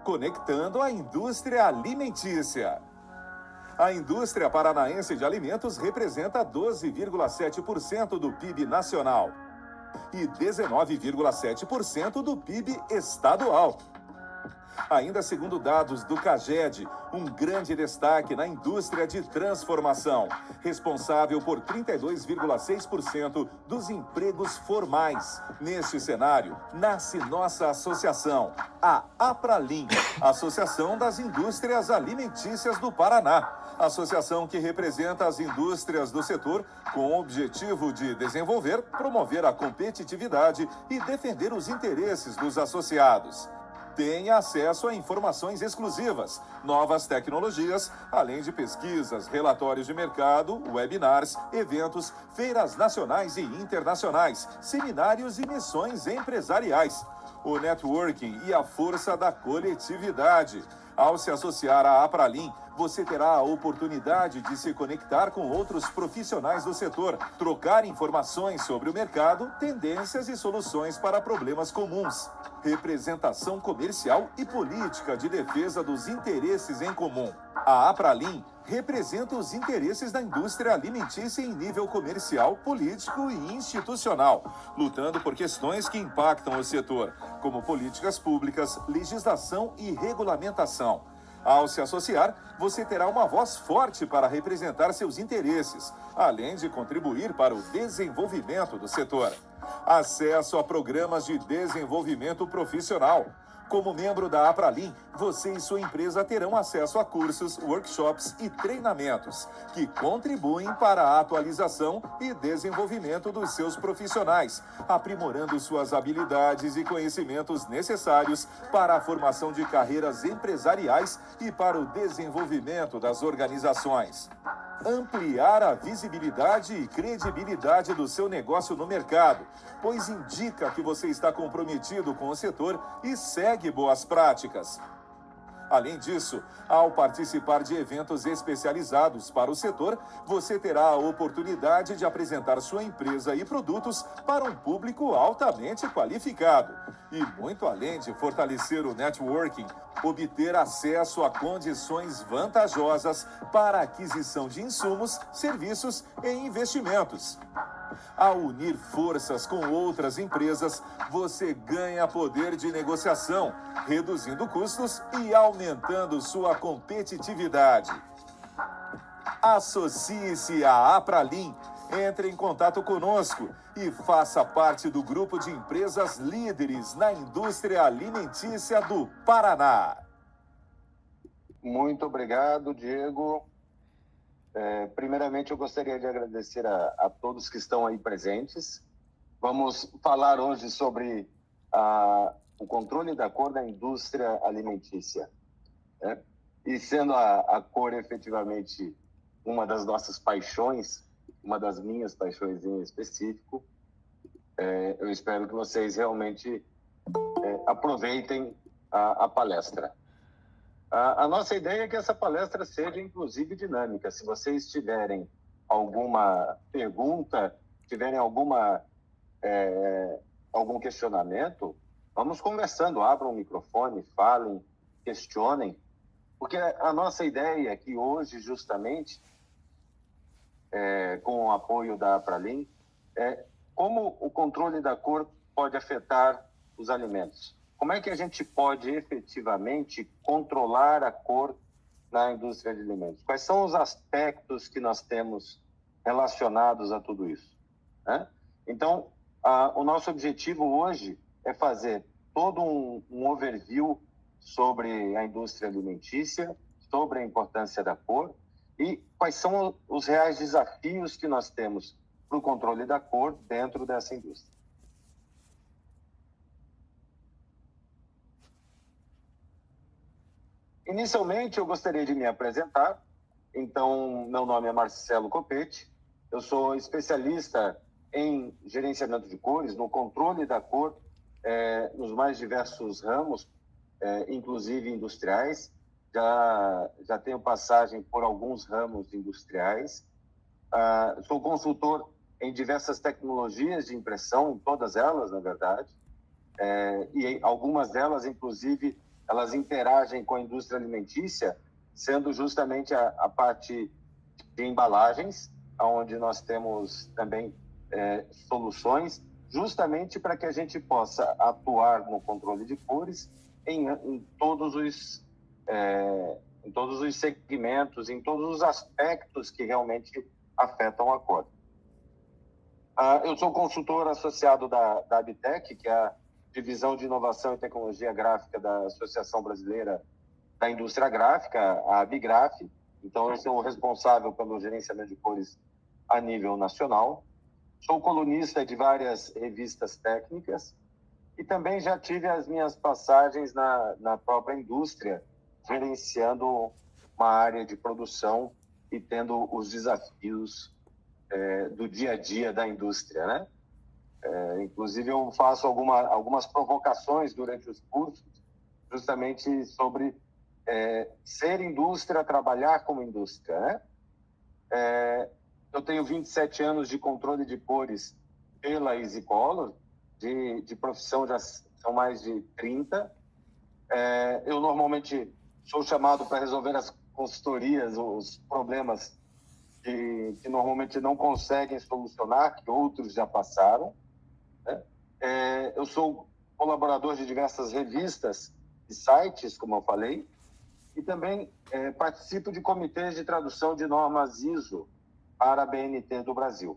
Conectando a indústria alimentícia. A indústria paranaense de alimentos representa 12,7% do PIB nacional e 19,7% do PIB estadual. Ainda segundo dados do CAGED, um grande destaque na indústria de transformação, responsável por 32,6% dos empregos formais. Neste cenário, nasce nossa associação, a Apralim, Associação das Indústrias Alimentícias do Paraná. Associação que representa as indústrias do setor com o objetivo de desenvolver, promover a competitividade e defender os interesses dos associados. Tem acesso a informações exclusivas, novas tecnologias, além de pesquisas, relatórios de mercado, webinars, eventos, feiras nacionais e internacionais, seminários e missões empresariais. O networking e a força da coletividade. Ao se associar à Apralim, você terá a oportunidade de se conectar com outros profissionais do setor, trocar informações sobre o mercado, tendências e soluções para problemas comuns. Representação comercial e política de defesa dos interesses em comum. A Apralim representa os interesses da indústria alimentícia em nível comercial, político e institucional, lutando por questões que impactam o setor, como políticas públicas, legislação e regulamentação. Ao se associar, você terá uma voz forte para representar seus interesses, além de contribuir para o desenvolvimento do setor. Acesso a programas de desenvolvimento profissional. Como membro da Apralim, você e sua empresa terão acesso a cursos, workshops e treinamentos que contribuem para a atualização e desenvolvimento dos seus profissionais, aprimorando suas habilidades e conhecimentos necessários para a formação de carreiras empresariais e para o desenvolvimento das organizações. Ampliar a visibilidade e credibilidade do seu negócio no mercado, pois indica que você está comprometido com o setor e segue boas práticas. Além disso, ao participar de eventos especializados para o setor, você terá a oportunidade de apresentar sua empresa e produtos para um público altamente qualificado. E muito além de fortalecer o networking, obter acesso a condições vantajosas para a aquisição de insumos, serviços e investimentos. Ao unir forças com outras empresas, você ganha poder de negociação, reduzindo custos e aumentando sua competitividade. Associe-se à Apralim, entre em contato conosco e faça parte do grupo de empresas líderes na indústria alimentícia do Paraná. Muito obrigado, Diego. Primeiramente, eu gostaria de agradecer a todos que estão aí presentes. Vamos falar hoje sobre o controle da cor da indústria alimentícia, né? E sendo a cor efetivamente uma das nossas paixões, uma das minhas paixões em específico, eu espero que vocês realmente aproveitem a palestra. A nossa ideia é que essa palestra seja, inclusive, dinâmica. Se vocês tiverem alguma pergunta, tiverem algum questionamento, vamos conversando, abram o microfone, falem, questionem, porque a nossa ideia aqui hoje, justamente, com o apoio da Apralim, é como o controle da cor pode afetar os alimentos. Como é que a gente pode efetivamente controlar a cor na indústria de alimentos? Quais são os aspectos que nós temos relacionados a tudo isso, né? Então, o nosso objetivo hoje é fazer todo um overview sobre a indústria alimentícia, sobre a importância da cor e quais são os reais desafios que nós temos para o controle da cor dentro dessa indústria. Inicialmente, eu gostaria de me apresentar. Então, meu nome é Marcelo Copete. Eu sou especialista em gerenciamento de cores, no controle da cor, nos mais diversos ramos, inclusive industriais. Já tenho passagem por alguns ramos industriais. Sou consultor em diversas tecnologias de impressão, em todas elas, na verdade. E algumas delas, inclusive, elas interagem com a indústria alimentícia, sendo justamente a parte de embalagens, onde nós temos também soluções, justamente para que a gente possa atuar no controle de cores em todos os segmentos, em todos os aspectos que realmente afetam a cor. Eu sou consultor associado da Abitec, que é a Divisão de Inovação e Tecnologia Gráfica da Associação Brasileira da Indústria Gráfica, a Abigraf. Então, eu sou o responsável pelo gerenciamento de cores a nível nacional. Sou colunista de várias revistas técnicas e também já tive as minhas passagens na própria indústria, gerenciando uma área de produção e tendo os desafios do dia a dia da indústria, né? Inclusive, eu faço algumas provocações durante os cursos, justamente sobre ser indústria, trabalhar como indústria, né? Eu tenho 27 anos de controle de cores pela EasyColor, de profissão já são mais de 30. Eu normalmente sou chamado para resolver as consultorias, os problemas que normalmente não conseguem solucionar, que outros já passaram, né? Eu sou colaborador de diversas revistas e sites, como eu falei, e também participo de comitês de tradução de normas ISO para a BNT do Brasil.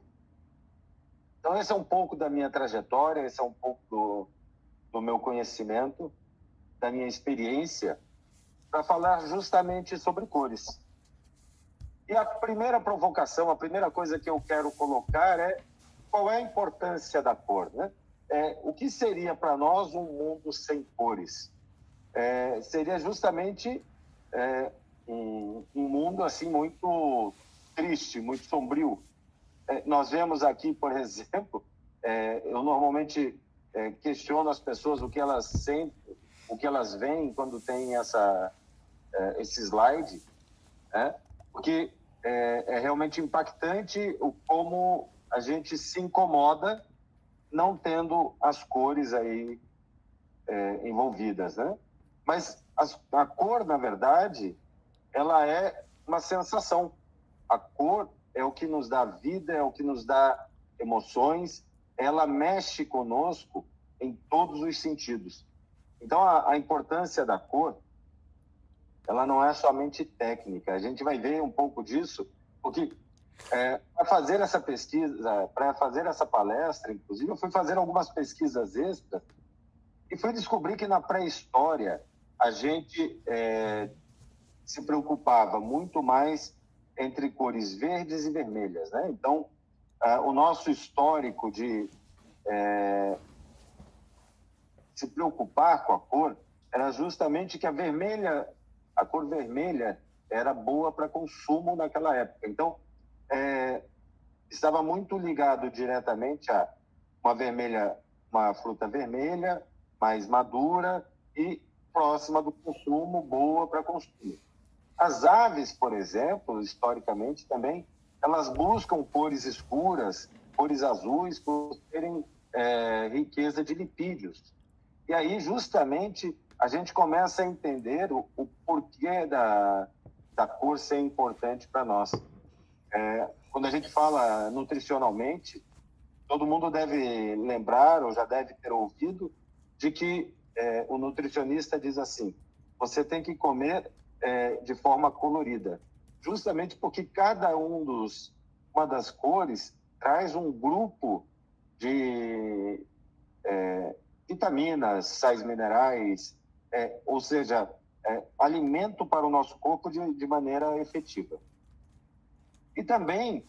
Então, esse é um pouco da minha trajetória, esse é um pouco do meu conhecimento, da minha experiência, para falar justamente sobre cores. E a primeira provocação, a primeira coisa que eu quero colocar é qual é a importância da cor, né? O que seria para nós um mundo sem cores? Seria justamente um mundo assim muito triste, muito sombrio. Nós vemos aqui, por exemplo, eu normalmente questiono as pessoas o que elas sentem, o que elas veem quando tem esse slide, né? Porque é realmente impactante como a gente se incomoda não tendo as cores aí envolvidas, né? Mas a cor, na verdade, ela é uma sensação. A cor é o que nos dá vida, é o que nos dá emoções, ela mexe conosco em todos os sentidos. Então, a importância da cor, ela não é somente técnica. A gente vai ver um pouco disso, porque para fazer essa pesquisa, para fazer essa palestra, inclusive, eu fui fazer algumas pesquisas extras e fui descobrir que na pré-história a gente se preocupava muito mais entre cores verdes e vermelhas, né? Então, o nosso histórico de se preocupar com a cor era justamente que a cor vermelha era boa para consumo naquela época. Então, estava muito ligado diretamente a uma fruta vermelha, mais madura e próxima do consumo, boa para consumo. As aves, por exemplo, historicamente também, elas buscam cores escuras, cores azuis, por terem riqueza de lipídios. E aí, justamente, a gente começa a entender o porquê da cor ser importante para nós. Quando a gente fala nutricionalmente, todo mundo deve lembrar, ou já deve ter ouvido, de que o nutricionista diz assim: você tem que comer de forma colorida, justamente porque cada uma das cores traz um grupo de vitaminas, sais minerais, ou seja, alimento para o nosso corpo de maneira efetiva. E também,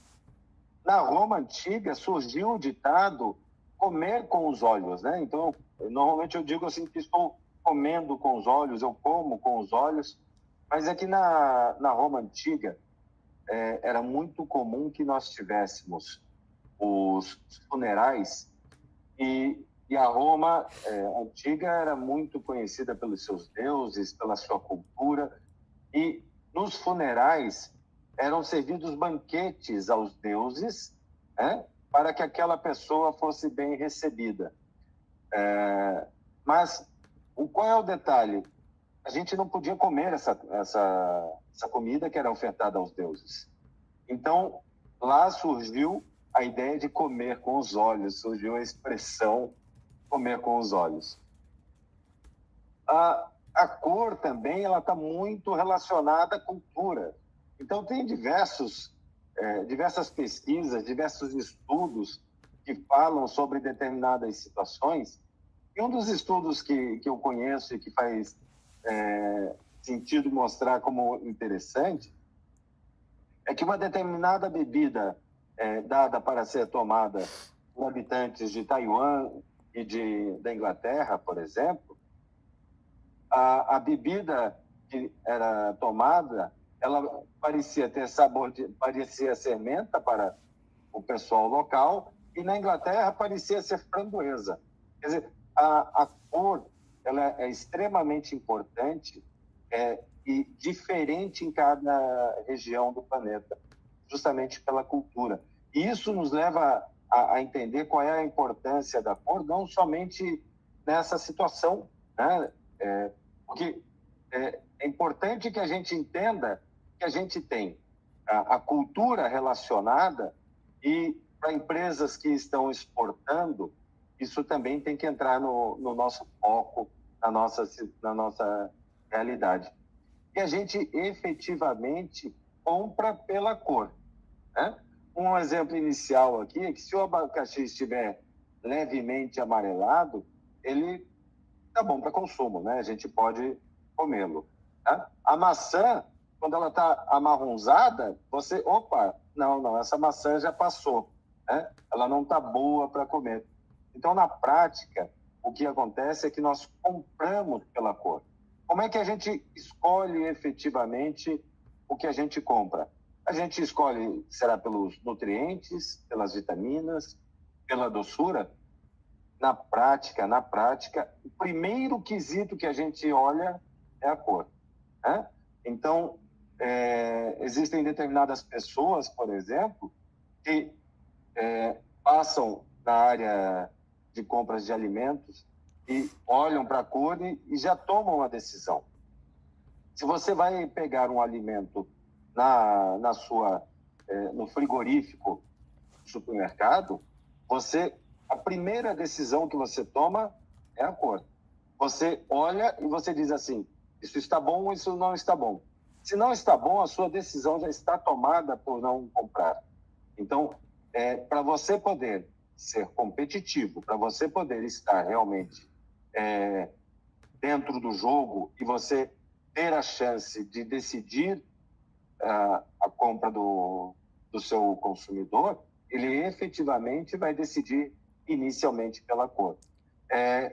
na Roma antiga, surgiu o ditado comer com os olhos, né? Então, normalmente eu digo assim que estou comendo com os olhos, eu como com os olhos, mas é que na Roma antiga era muito comum que nós tivéssemos os funerais e a Roma antiga era muito conhecida pelos seus deuses, pela sua cultura, e nos funerais eram servidos banquetes aos deuses, né, para que aquela pessoa fosse bem recebida. Mas qual é o detalhe? a gente não podia comer essa comida que era ofertada aos deuses. Então, lá surgiu a ideia de comer com os olhos, surgiu a expressão comer com os olhos. A cor também ela está muito relacionada à cultura. Então, tem diversas pesquisas, diversos estudos que falam sobre determinadas situações. E um dos estudos que eu conheço e que faz sentido mostrar como interessante é que uma determinada bebida dada para ser tomada por habitantes de Taiwan e da Inglaterra, por exemplo, a bebida que era tomada, ela parecia ter sabor, parecia ser menta para o pessoal local, e na Inglaterra parecia ser framboesa. Quer dizer, a cor ela é extremamente importante e diferente em cada região do planeta, justamente pela cultura. E isso nos leva a entender qual é a importância da cor, não somente nessa situação, né? Porque é importante que a gente entenda que a gente tem a cultura relacionada e para empresas que estão exportando, isso também tem que entrar no nosso foco, na nossa realidade. E a gente efetivamente compra pela cor, né? Um exemplo inicial aqui é que se o abacaxi estiver levemente amarelado, ele tá bom para consumo, né? A gente pode comê-lo. Tá? A maçã, quando ela está amarronzada, não, essa maçã já passou, né? Ela não está boa para comer. Então, na prática, o que acontece é que nós compramos pela cor. Como é que a gente escolhe efetivamente o que a gente compra? A gente escolhe, será pelos nutrientes, pelas vitaminas, pela doçura? Na prática, o primeiro quesito que a gente olha é a cor, né? Então, existem determinadas pessoas, por exemplo, que passam na área de compras de alimentos e olham para a cor e já tomam uma decisão. Se você vai pegar um alimento no frigorífico do supermercado, a primeira decisão que você toma é a cor. Você olha e você diz assim, isso está bom ou isso não está bom. Se não está bom, a sua decisão já está tomada por não comprar. Então, para você poder ser competitivo, para você poder estar realmente dentro do jogo e você ter a chance de decidir a compra do seu consumidor, ele efetivamente vai decidir inicialmente pela cor.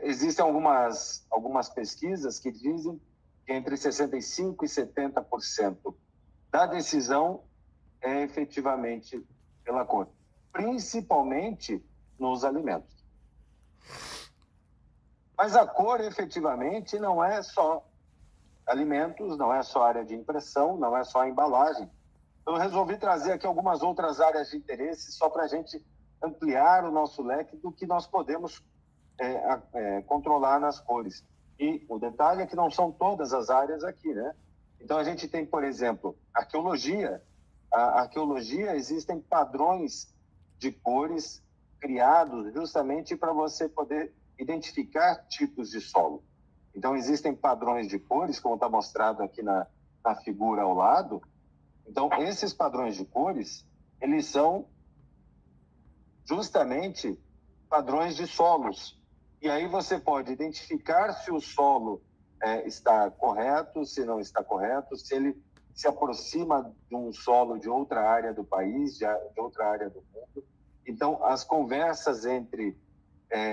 Existem algumas pesquisas que dizem que entre 65% e 70% da decisão é efetivamente pela cor, principalmente nos alimentos. Mas a cor efetivamente não é só alimentos, não é só área de impressão, não é só a embalagem. Eu resolvi trazer aqui algumas outras áreas de interesse só para a gente ampliar o nosso leque do que nós podemos controlar nas cores. E o detalhe é que não são todas as áreas aqui, né? Então, a gente tem, por exemplo, arqueologia. A arqueologia, existem padrões de cores criados justamente para você poder identificar tipos de solo. Então, existem padrões de cores, como está mostrado aqui na figura ao lado. Então, esses padrões de cores, eles são justamente padrões de solos. E aí você pode identificar se o solo está correto, se não está correto, se ele se aproxima de um solo de outra área do país, de outra área do mundo. Então, as conversas entre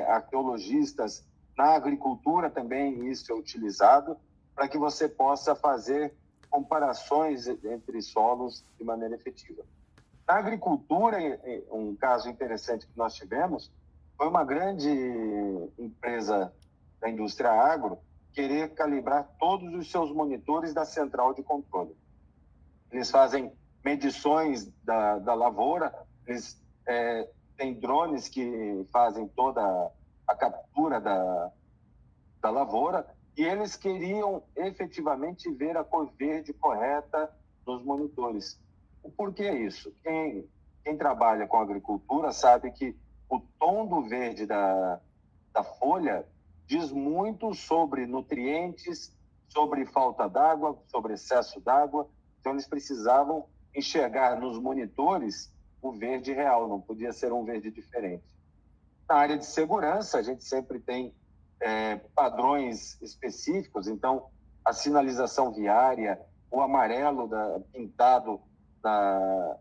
arqueologistas na agricultura também isso é utilizado para que você possa fazer comparações entre solos de maneira efetiva. Na agricultura, um caso interessante que nós tivemos foi uma grande empresa da indústria agro querer calibrar todos os seus monitores da central de controle. Eles fazem medições da lavoura, eles têm drones que fazem toda a captura da lavoura e eles queriam efetivamente ver a cor verde correta nos monitores. Por que isso? Quem trabalha com agricultura sabe que o tom do verde da folha diz muito sobre nutrientes, sobre falta d'água, sobre excesso d'água. Então, eles precisavam enxergar nos monitores o verde real, não podia ser um verde diferente. Na área de segurança, a gente sempre tem padrões específicos, então a sinalização viária, o amarelo pintado da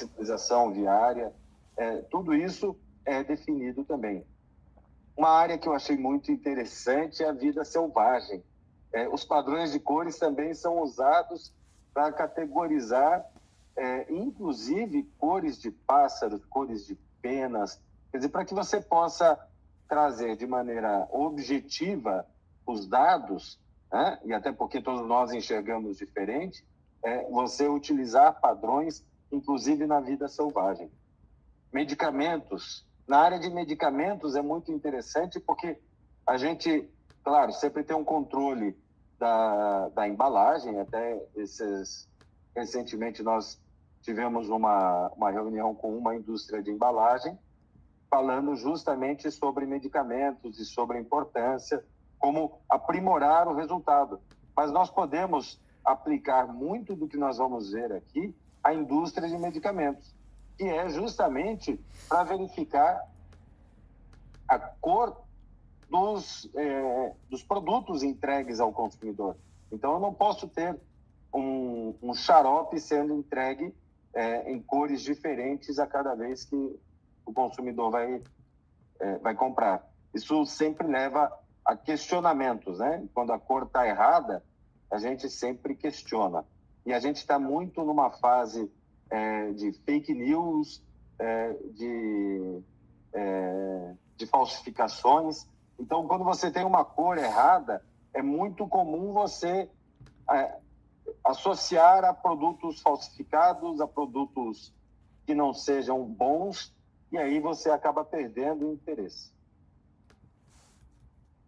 sinalização viária, tudo isso é definido também. Uma área que eu achei muito interessante é a vida selvagem. Os padrões de cores também são usados para categorizar, inclusive, cores de pássaros, cores de penas, quer dizer, para que você possa trazer de maneira objetiva os dados, né? E até porque todos nós enxergamos diferente, você utilizar padrões, inclusive na vida selvagem. Medicamentos. Na área de medicamentos é muito interessante porque a gente, claro, sempre tem um controle da embalagem. Até recentemente nós tivemos uma reunião com uma indústria de embalagem falando justamente sobre medicamentos e sobre a importância, como aprimorar o resultado. Mas nós podemos aplicar muito do que nós vamos ver aqui à indústria de medicamentos, que é justamente para verificar a cor dos produtos entregues ao consumidor. Então, eu não posso ter um xarope sendo entregue em cores diferentes a cada vez que o consumidor vai comprar. Isso sempre leva a questionamentos, né? Quando a cor está errada, a gente sempre questiona. E a gente está muito numa fase de fake news, de falsificações. Então, quando você tem uma cor errada, é muito comum você associar a produtos falsificados, a produtos que não sejam bons, e aí você acaba perdendo o interesse.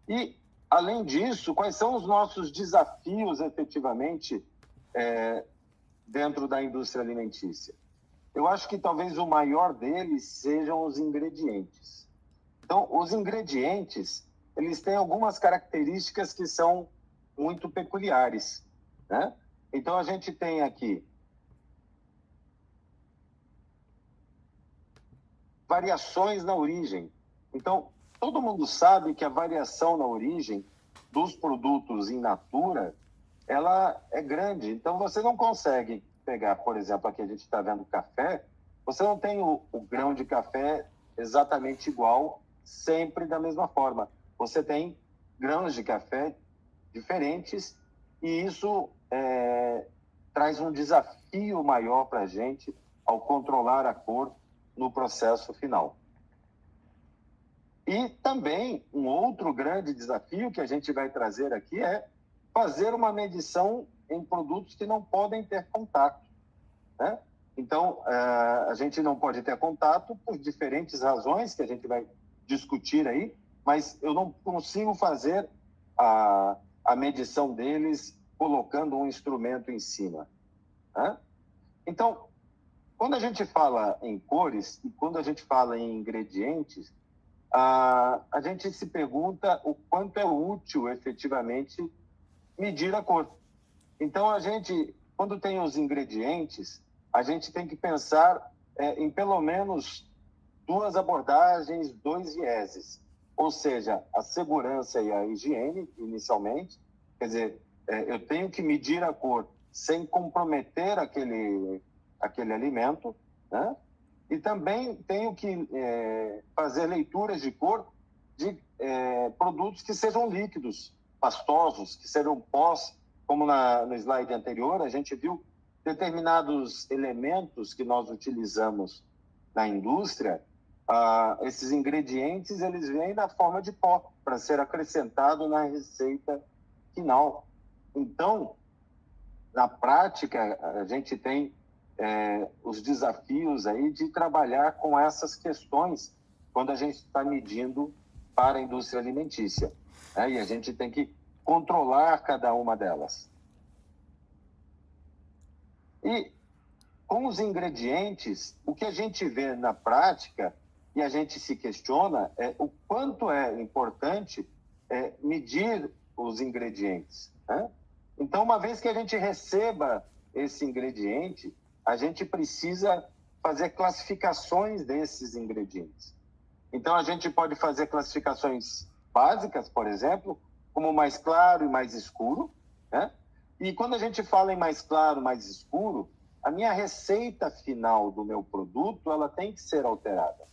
E, além disso, quais são os nossos desafios, efetivamente, dentro da indústria alimentícia? Eu acho que talvez o maior deles sejam os ingredientes. Então, os ingredientes, eles têm algumas características que são muito peculiares, né? Então, a gente tem aqui variações na origem. Então, todo mundo sabe que a variação na origem dos produtos in natura, ela é grande. Então, você não consegue pegar, por exemplo, aqui a gente está vendo café, você não tem o grão de café exatamente igual, sempre da mesma forma. Você tem grãos de café diferentes e isso traz um desafio maior para a gente ao controlar a cor no processo final. E também um outro grande desafio que a gente vai trazer aqui é fazer uma medição em produtos que não podem ter contato, né? Então, a gente não pode ter contato por diferentes razões que a gente vai discutir aí, mas eu não consigo fazer a medição deles colocando um instrumento em cima, né? Então, quando a gente fala em cores e quando a gente fala em ingredientes, a gente se pergunta o quanto é útil, efetivamente, medir a cor. Então, a gente, quando tem os ingredientes, a gente tem que pensar em pelo menos duas abordagens, dois vieses. Ou seja, a segurança e a higiene, inicialmente. Quer dizer, eu tenho que medir a cor sem comprometer aquele alimento, né? E também tenho que fazer leituras de cor de produtos que sejam líquidos, pastosos, que sejam pós, como no slide anterior, a gente viu determinados elementos que nós utilizamos na indústria, esses ingredientes, eles vêm na forma de pó, para ser acrescentado na receita final. Então, na prática, a gente tem os desafios aí de trabalhar com essas questões quando a gente está medindo para a indústria alimentícia, né? E a gente tem que controlar cada uma delas. E com os ingredientes, o que a gente vê na prática e a gente se questiona é o quanto é importante medir os ingredientes, né? Então, uma vez que a gente receba esse ingrediente, a gente precisa fazer classificações desses ingredientes. Então, a gente pode fazer classificações básicas, por exemplo, como mais claro e mais escuro, né? E quando a gente fala em mais claro, mais escuro, a minha receita final do meu produto, ela tem que ser alterada.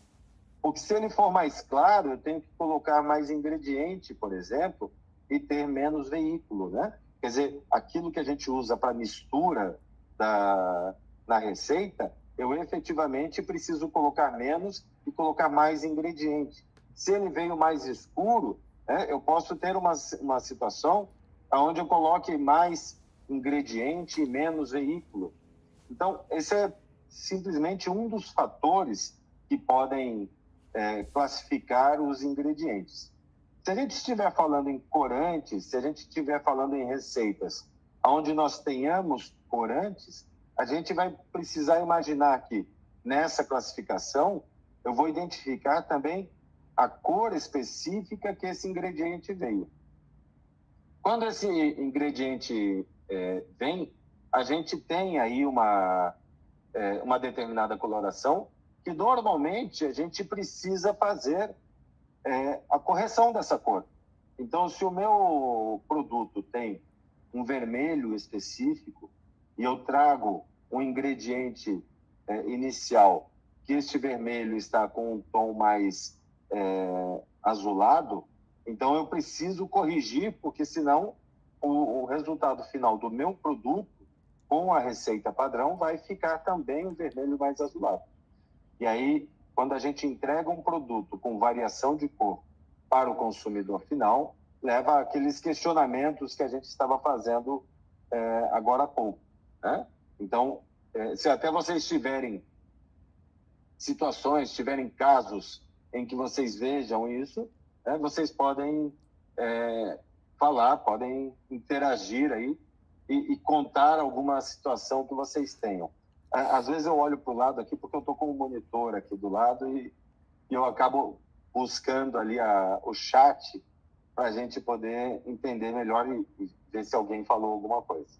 Porque se ele for mais claro, eu tenho que colocar mais ingrediente, por exemplo, e ter menos veículo, né? Quer dizer, aquilo que a gente usa para mistura na receita, eu efetivamente preciso colocar menos e colocar mais ingrediente. Se ele veio mais escuro, né, eu posso ter uma situação onde eu coloque mais ingrediente e menos veículo. Então, esse é simplesmente um dos fatores que podem classificar os ingredientes. Se a gente estiver falando em corantes, se a gente estiver falando em receitas onde nós tenhamos corantes, a gente vai precisar imaginar que nessa classificação eu vou identificar também a cor específica que esse ingrediente veio. Quando esse ingrediente vem, a gente tem aí uma determinada coloração que normalmente a gente precisa fazer a correção dessa cor. Então, se o meu produto tem um vermelho específico e eu trago um ingrediente inicial que este vermelho está com um tom mais azulado, então eu preciso corrigir, porque senão o resultado final do meu produto com a receita padrão vai ficar também um vermelho mais azulado. E aí, quando a gente entrega um produto com variação de cor para o consumidor final, leva àqueles questionamentos que a gente estava fazendo agora há pouco, né? Então, se até vocês tiverem situações, tiverem casos em que vocês vejam isso, vocês podem falar, podem interagir aí e contar alguma situação que vocês tenham. Às vezes eu olho para o lado aqui, porque eu estou com um monitor aqui do lado e eu acabo buscando ali o chat para a gente poder entender melhor e ver se alguém falou alguma coisa.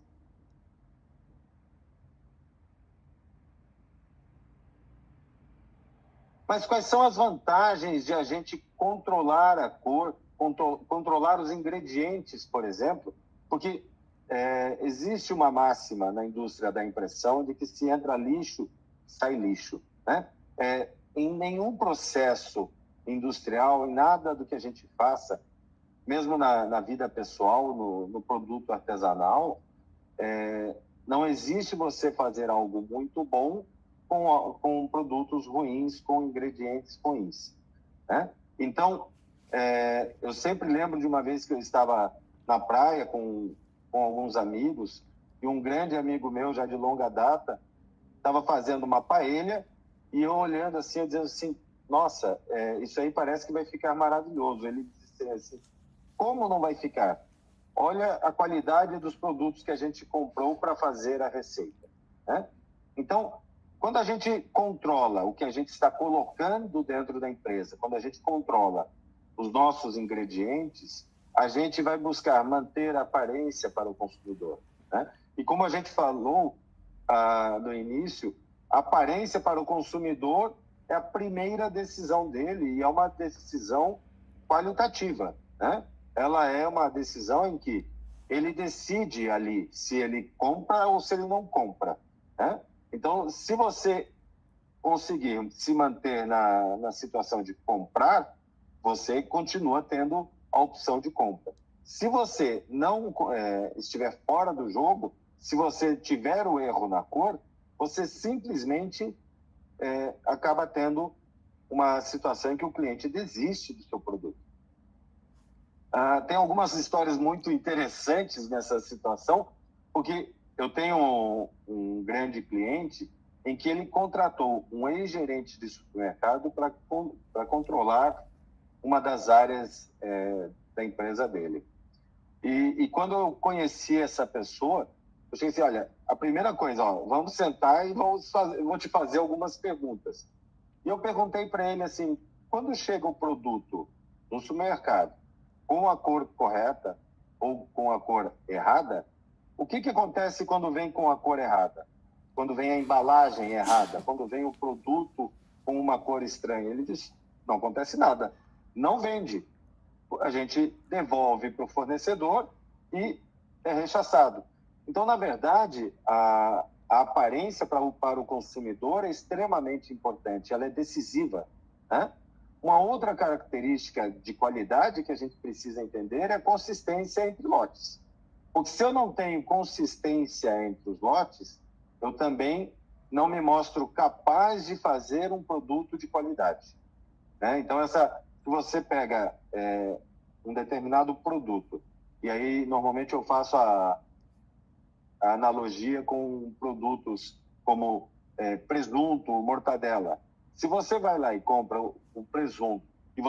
Mas quais são as vantagens de a gente controlar a cor, controlar os ingredientes, por exemplo? Porque existe uma máxima na indústria da impressão de que se entra lixo, sai lixo, né? Em nenhum processo industrial, em nada do que a gente faça, mesmo na vida pessoal, no produto artesanal, não existe você fazer algo muito bom com produtos ruins, com ingredientes ruins, né? Então, eu sempre lembro de uma vez que eu estava na praia com alguns amigos, e um grande amigo meu, já de longa data, estava fazendo uma paella, e eu olhando assim, eu dizendo assim, nossa, isso aí parece que vai ficar maravilhoso. Ele disse assim, como não vai ficar? Olha a qualidade dos produtos que a gente comprou para fazer a receita, né? Então, quando a gente controla o que a gente está colocando dentro da empresa, quando a gente controla os nossos ingredientes, a gente vai buscar manter a aparência para o consumidor, né? E como a gente falou no início, a aparência para o consumidor é a primeira decisão dele e é uma decisão qualitativa, né? Ela é uma decisão em que ele decide ali se ele compra ou se ele não compra, né? Então, se você conseguir se manter na situação de comprar, você continua tendo a opção de compra. Se você não estiver fora do jogo, se você tiver o erro na cor, você simplesmente acaba tendo uma situação em que o cliente desiste do seu produto. Tem algumas histórias muito interessantes nessa situação, porque eu tenho um grande cliente em que ele contratou um ex-gerente de supermercado para controlar uma das áreas da empresa dele. E quando eu conheci essa pessoa, eu cheguei assim, olha, a primeira coisa, vamos sentar e vou te fazer algumas perguntas. E eu perguntei para ele assim, quando chega o produto no supermercado com a cor correta ou com a cor errada, o que acontece quando vem com a cor errada? Quando vem a embalagem errada? Quando vem o produto com uma cor estranha? Ele disse, não acontece nada, não vende. A gente devolve para o fornecedor e é rechaçado. Então, na verdade, a aparência para o consumidor é extremamente importante, ela é decisiva, né? Uma outra característica de qualidade que a gente precisa entender é a consistência entre lotes. Porque se eu não tenho consistência entre os lotes, eu também não me mostro capaz de fazer um produto de qualidade, né? Então, se você pega um determinado produto, e aí normalmente eu faço a analogia com produtos como presunto, mortadela. Se você vai lá e compra o presunto, e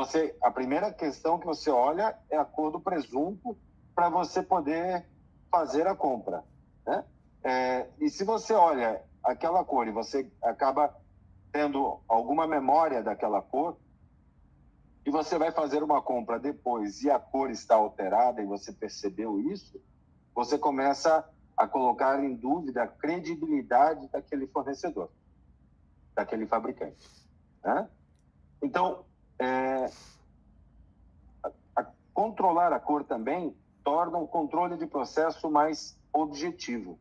a primeira questão que você olha é a cor do presunto para você poder fazer a compra, né? E se você olha aquela cor e você acaba tendo alguma memória daquela cor, e você vai fazer uma compra depois e a cor está alterada e você percebeu isso, você começa a colocar em dúvida a credibilidade daquele fornecedor, daquele fabricante, né? Então, controlar a cor também torna o controle de processo mais objetivo.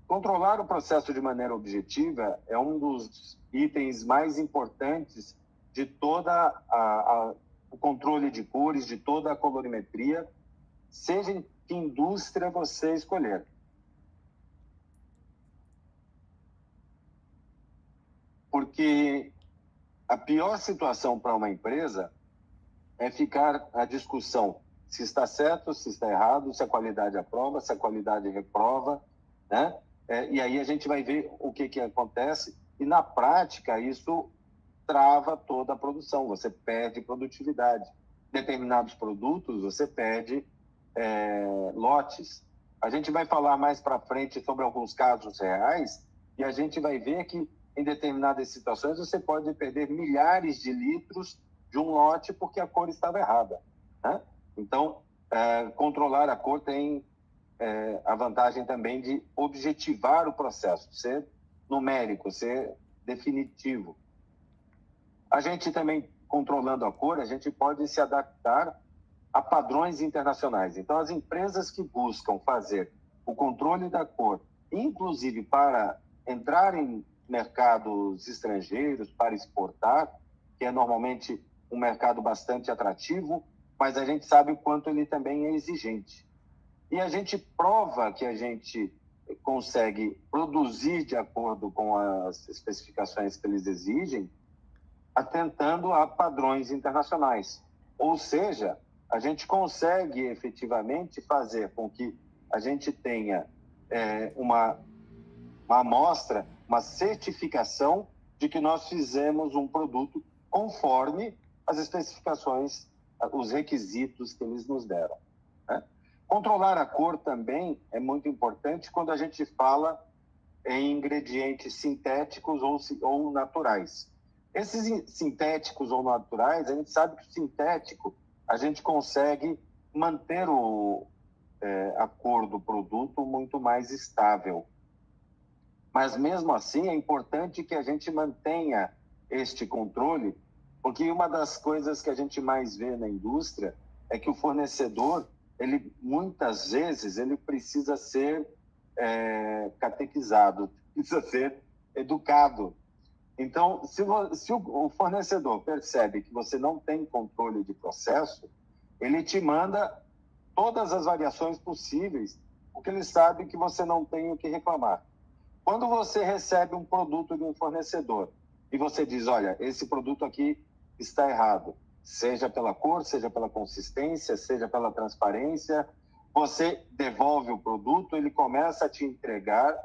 Controlar o processo de maneira objetiva é um dos itens mais importantes de toda o controle de cores, de toda a colorimetria, seja em que indústria você escolher. Porque a pior situação para uma empresa é ficar a discussão se está certo, se está errado, se a qualidade aprova, se a qualidade reprova, né? E aí a gente vai ver o que acontece e, na prática, isso trava toda a produção, você perde produtividade. Determinados produtos, você perde lotes. A gente vai falar mais para frente sobre alguns casos reais e a gente vai ver que, em determinadas situações, você pode perder milhares de litros de um lote porque a cor estava errada, né? Então, controlar a cor tem a vantagem também de objetivar o processo, ser numérico, ser definitivo. A gente também, controlando a cor, a gente pode se adaptar a padrões internacionais. Então, as empresas que buscam fazer o controle da cor, inclusive para entrar em mercados estrangeiros, para exportar, que é normalmente um mercado bastante atrativo, mas a gente sabe o quanto ele também é exigente. E a gente prova que a gente consegue produzir de acordo com as especificações que eles exigem, atentando a padrões internacionais. Ou seja, a gente consegue efetivamente fazer com que a gente tenha uma amostra, uma certificação de que nós fizemos um produto conforme as especificações, os requisitos que eles nos deram, né? Controlar a cor também é muito importante quando a gente fala em ingredientes sintéticos ou naturais. Esses sintéticos ou naturais, a gente sabe que o sintético, a gente consegue manter a cor do produto muito mais estável. Mas, mesmo assim, é importante que a gente mantenha este controle, porque uma das coisas que a gente mais vê na indústria é que o fornecedor, muitas vezes, ele precisa ser catequizado, precisa ser educado. Então, se o fornecedor percebe que você não tem controle de processo, ele te manda todas as variações possíveis, porque ele sabe que você não tem o que reclamar. Quando você recebe um produto de um fornecedor e você diz, olha, esse produto aqui está errado, seja pela cor, seja pela consistência, seja pela transparência, você devolve o produto, ele começa a te entregar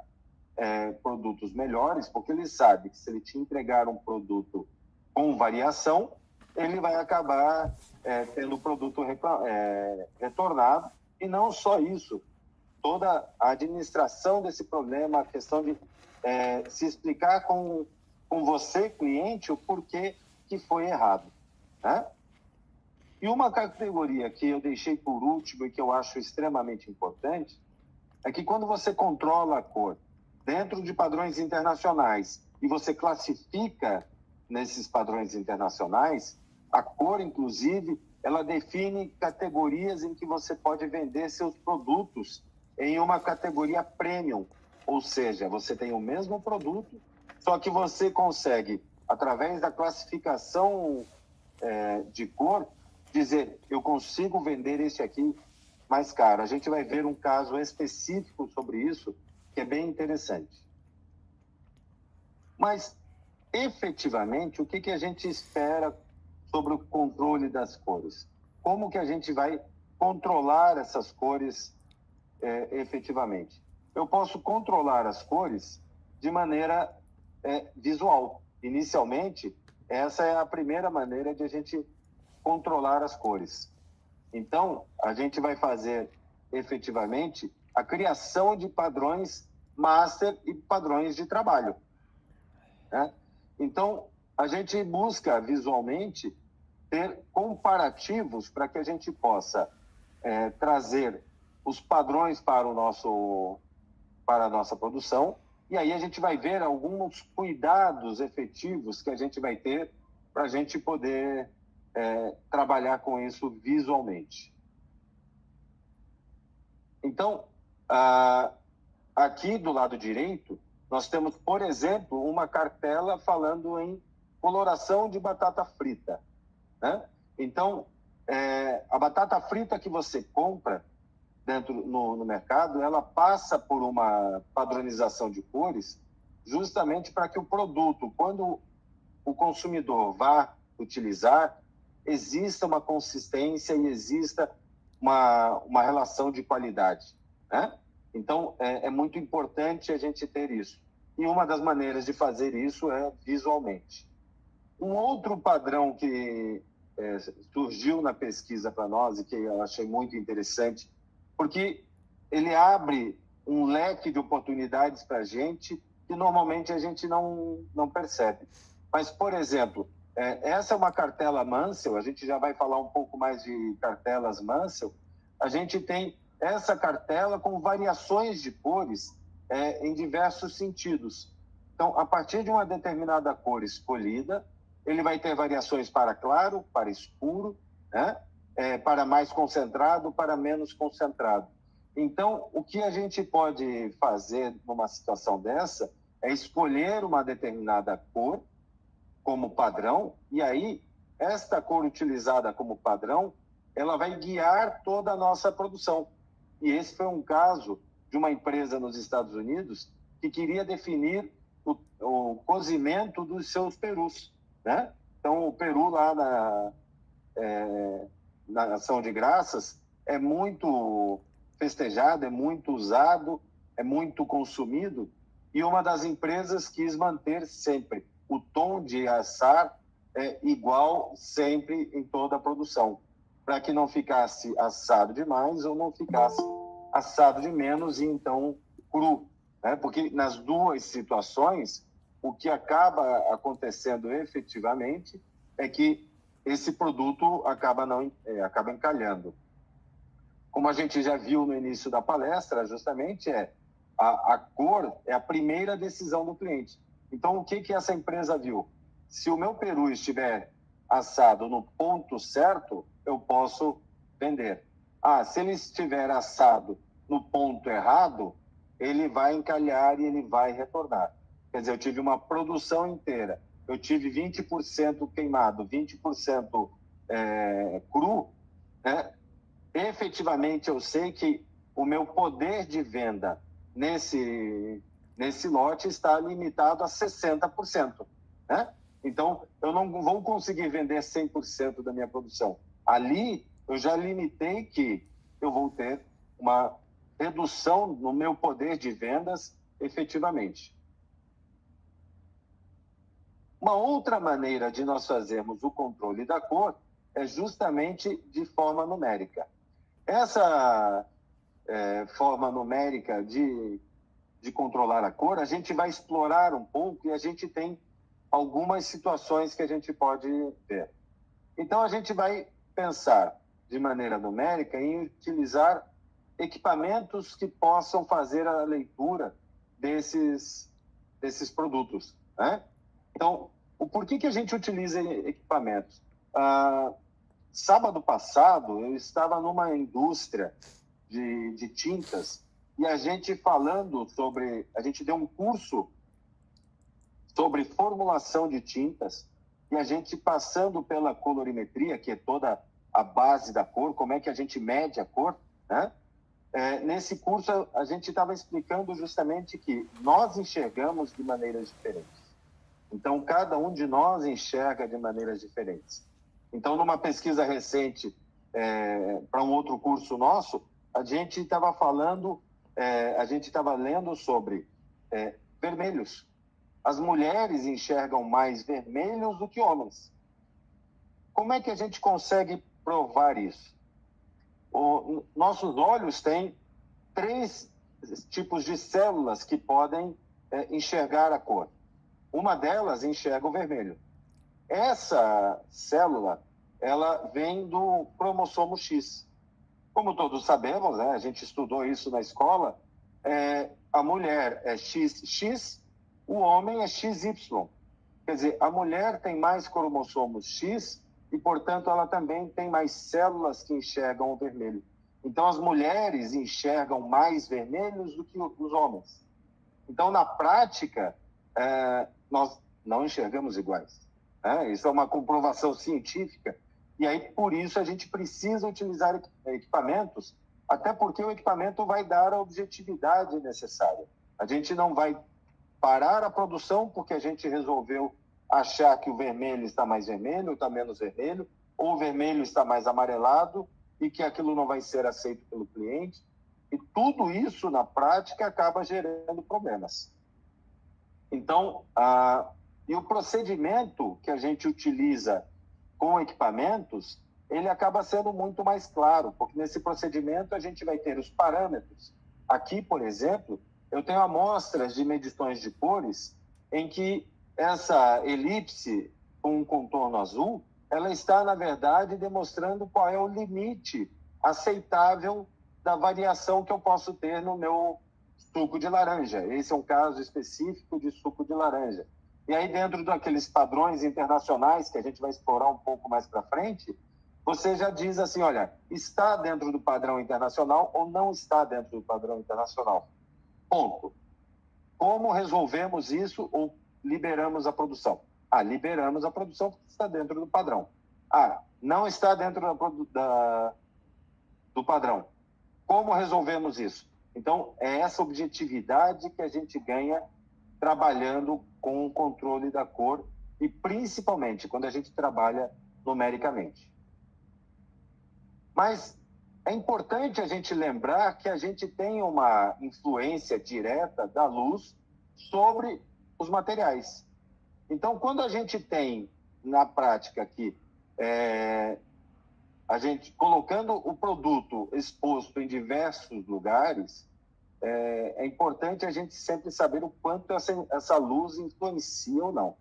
produtos melhores, porque ele sabe que se ele te entregar um produto com variação, ele vai acabar tendo o produto retornado. E não só isso, toda a administração desse problema, a questão de se explicar com você, cliente, o porquê que foi errado, né? E uma categoria que eu deixei por último e que eu acho extremamente importante é que quando você controla a cor dentro de padrões internacionais e você classifica nesses padrões internacionais, a cor, inclusive, ela define categorias em que você pode vender seus produtos em uma categoria premium, ou seja, você tem o mesmo produto, só que você consegue, através da classificação de cor, dizer, eu consigo vender esse aqui mais caro. A gente vai ver um caso específico sobre isso, que é bem interessante. Mas, efetivamente, o que a gente espera sobre o controle das cores? Como que a gente vai controlar essas cores efetivamente? Eu posso controlar as cores de maneira visual. Inicialmente, essa é a primeira maneira de a gente controlar as cores. Então, a gente vai fazer efetivamente a criação de padrões master e padrões de trabalho, né? Então, a gente busca visualmente ter comparativos para que a gente possa trazer os padrões para a nossa produção, e aí a gente vai ver alguns cuidados efetivos que a gente vai ter para a gente poder trabalhar com isso visualmente. Então, aqui do lado direito, nós temos, por exemplo, uma cartela falando em coloração de batata frita, né? Então, a batata frita que você compra no mercado, ela passa por uma padronização de cores, justamente para que o produto, quando o consumidor vá utilizar, exista uma consistência e exista uma relação de qualidade, né? Então, é muito importante a gente ter isso. E uma das maneiras de fazer isso é visualmente. Um outro padrão que surgiu na pesquisa para nós e que eu achei muito interessante, porque ele abre um leque de oportunidades para a gente que normalmente a gente não percebe. Mas, por exemplo, essa é uma cartela Mansell, a gente já vai falar um pouco mais de cartelas Mansell. A gente tem essa cartela com variações de cores em diversos sentidos. Então, a partir de uma determinada cor escolhida, ele vai ter variações para claro, para escuro, né? Para mais concentrado, para menos concentrado. Então, o que a gente pode fazer numa situação dessa é escolher uma determinada cor como padrão, e aí, esta cor utilizada como padrão, ela vai guiar toda a nossa produção. E esse foi um caso de uma empresa nos Estados Unidos que queria definir o cozimento dos seus perus, né? Então, o peru lá na Ação de Graças é muito festejado, é muito usado, é muito consumido, e uma das empresas quis manter sempre o tom de assar igual sempre em toda a produção, para que não ficasse assado demais ou não ficasse assado de menos e então cru, né? Porque nas duas situações, o que acaba acontecendo efetivamente é que esse produto acaba encalhando. Como a gente já viu no início da palestra, justamente a cor é a primeira decisão do cliente. Então, o que essa empresa viu? Se o meu peru estiver assado no ponto certo, eu posso vender. Se ele estiver assado no ponto errado, ele vai encalhar e ele vai retornar. Quer dizer, eu tive uma produção inteira, eu tive 20% queimado, 20% cru, né? Efetivamente, eu sei que o meu poder de venda nesse lote está limitado a 60%, né? Então, eu não vou conseguir vender 100% da minha produção. Ali, eu já limitei que eu vou ter uma redução no meu poder de vendas efetivamente. Uma outra maneira de nós fazermos o controle da cor é justamente de forma numérica. Essa forma numérica de controlar a cor, a gente vai explorar um pouco e a gente tem algumas situações que a gente pode ver. Então, a gente vai pensar de maneira numérica em utilizar equipamentos que possam fazer a leitura desses produtos, né? Então, o porquê que a gente utiliza equipamentos? Sábado passado, eu estava numa indústria de tintas e a gente a gente deu um curso sobre formulação de tintas e a gente passando pela colorimetria, que é toda a base da cor, como é que a gente mede a cor, né? Nesse curso, a gente estava explicando justamente que nós enxergamos de maneiras diferentes. Então, cada um de nós enxerga de maneiras diferentes. Então, numa pesquisa recente, para um outro curso nosso, a gente estava lendo sobre vermelhos. As mulheres enxergam mais vermelhos do que homens. Como é que a gente consegue provar isso? Nossos olhos têm 3 tipos de células que podem enxergar a cor. Uma delas enxerga o vermelho. Essa célula, ela vem do cromossomo X. Como todos sabemos, né, a gente estudou isso na escola, a mulher é XX, o homem é XY. Quer dizer, a mulher tem mais cromossomos X e, portanto, ela também tem mais células que enxergam o vermelho. Então, as mulheres enxergam mais vermelhos do que os homens. Então, na prática, nós não enxergamos iguais. Isso é uma comprovação científica. E aí, por isso, a gente precisa utilizar equipamentos, até porque o equipamento vai dar a objetividade necessária. A gente não vai parar a produção porque a gente resolveu achar que o vermelho está mais vermelho, está menos vermelho, ou o vermelho está mais amarelado e que aquilo não vai ser aceito pelo cliente. E tudo isso, na prática, acaba gerando problemas. Então, e o procedimento que a gente utiliza com equipamentos, ele acaba sendo muito mais claro, porque nesse procedimento a gente vai ter os parâmetros. Aqui, por exemplo, eu tenho amostras de medições de cores em que essa elipse com um contorno azul, ela está, na verdade, demonstrando qual é o limite aceitável da variação que eu posso ter no meu suco de laranja. Esse é um caso específico de suco de laranja. E aí, dentro daqueles padrões internacionais que a gente vai explorar um pouco mais para frente, você já diz assim, olha, está dentro do padrão internacional ou não está dentro do padrão internacional. Ponto. Como resolvemos isso ou liberamos a produção? Liberamos a produção porque está dentro do padrão. Não está dentro do padrão. Como resolvemos isso? Então, é essa objetividade que a gente ganha trabalhando com o controle da cor e principalmente quando a gente trabalha numericamente. Mas é importante a gente lembrar que a gente tem uma influência direta da luz sobre os materiais. Então, quando a gente tem, na prática aqui, a gente colocando o produto exposto em diversos lugares, é importante a gente sempre saber o quanto essa luz influencia ou não.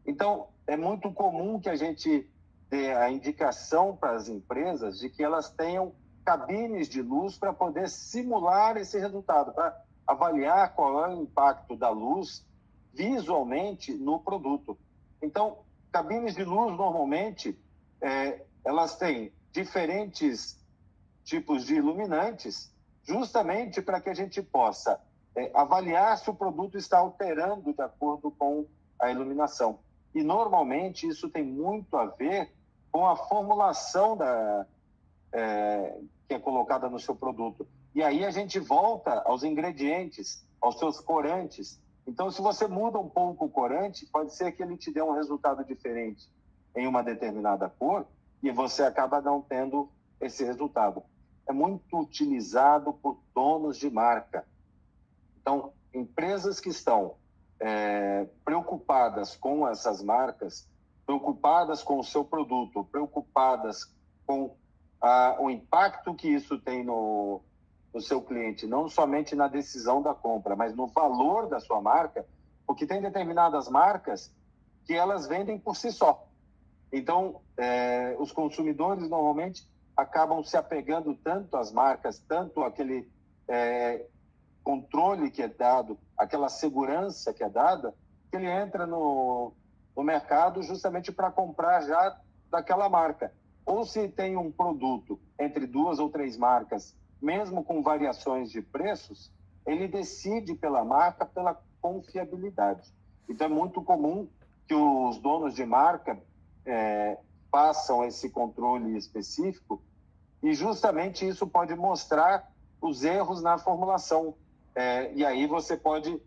Então, é muito comum que a gente dê a indicação para as empresas de que elas tenham cabines de luz para poder simular esse resultado, para avaliar qual é o impacto da luz visualmente no produto. Então, cabines de luz, normalmente, elas têm diferentes tipos de iluminantes, justamente para que a gente possa avaliar se o produto está alterando de acordo com a iluminação. E, normalmente, isso tem muito a ver com a formulação que é colocada no seu produto. E aí a gente volta aos ingredientes, aos seus corantes. Então, se você muda um pouco o corante, pode ser que ele te dê um resultado diferente em uma determinada cor e você acaba não tendo esse resultado. É muito utilizado por donos de marca. Então, empresas que estão preocupadas com essas marcas, preocupadas com o seu produto, preocupadas com o impacto que isso tem no seu cliente, não somente na decisão da compra, mas no valor da sua marca, porque tem determinadas marcas que elas vendem por si só. Então, os consumidores normalmente acabam se apegando tanto às marcas, tanto àquele controle que é dado, aquela segurança que é dada, que ele entra no mercado justamente para comprar já daquela marca. Ou se tem um produto entre 2 ou 3 marcas, mesmo com variações de preços, ele decide pela marca, pela confiabilidade. Então, é muito comum que os donos de marca façam esse controle específico, e justamente isso pode mostrar os erros na formulação. E aí você pode,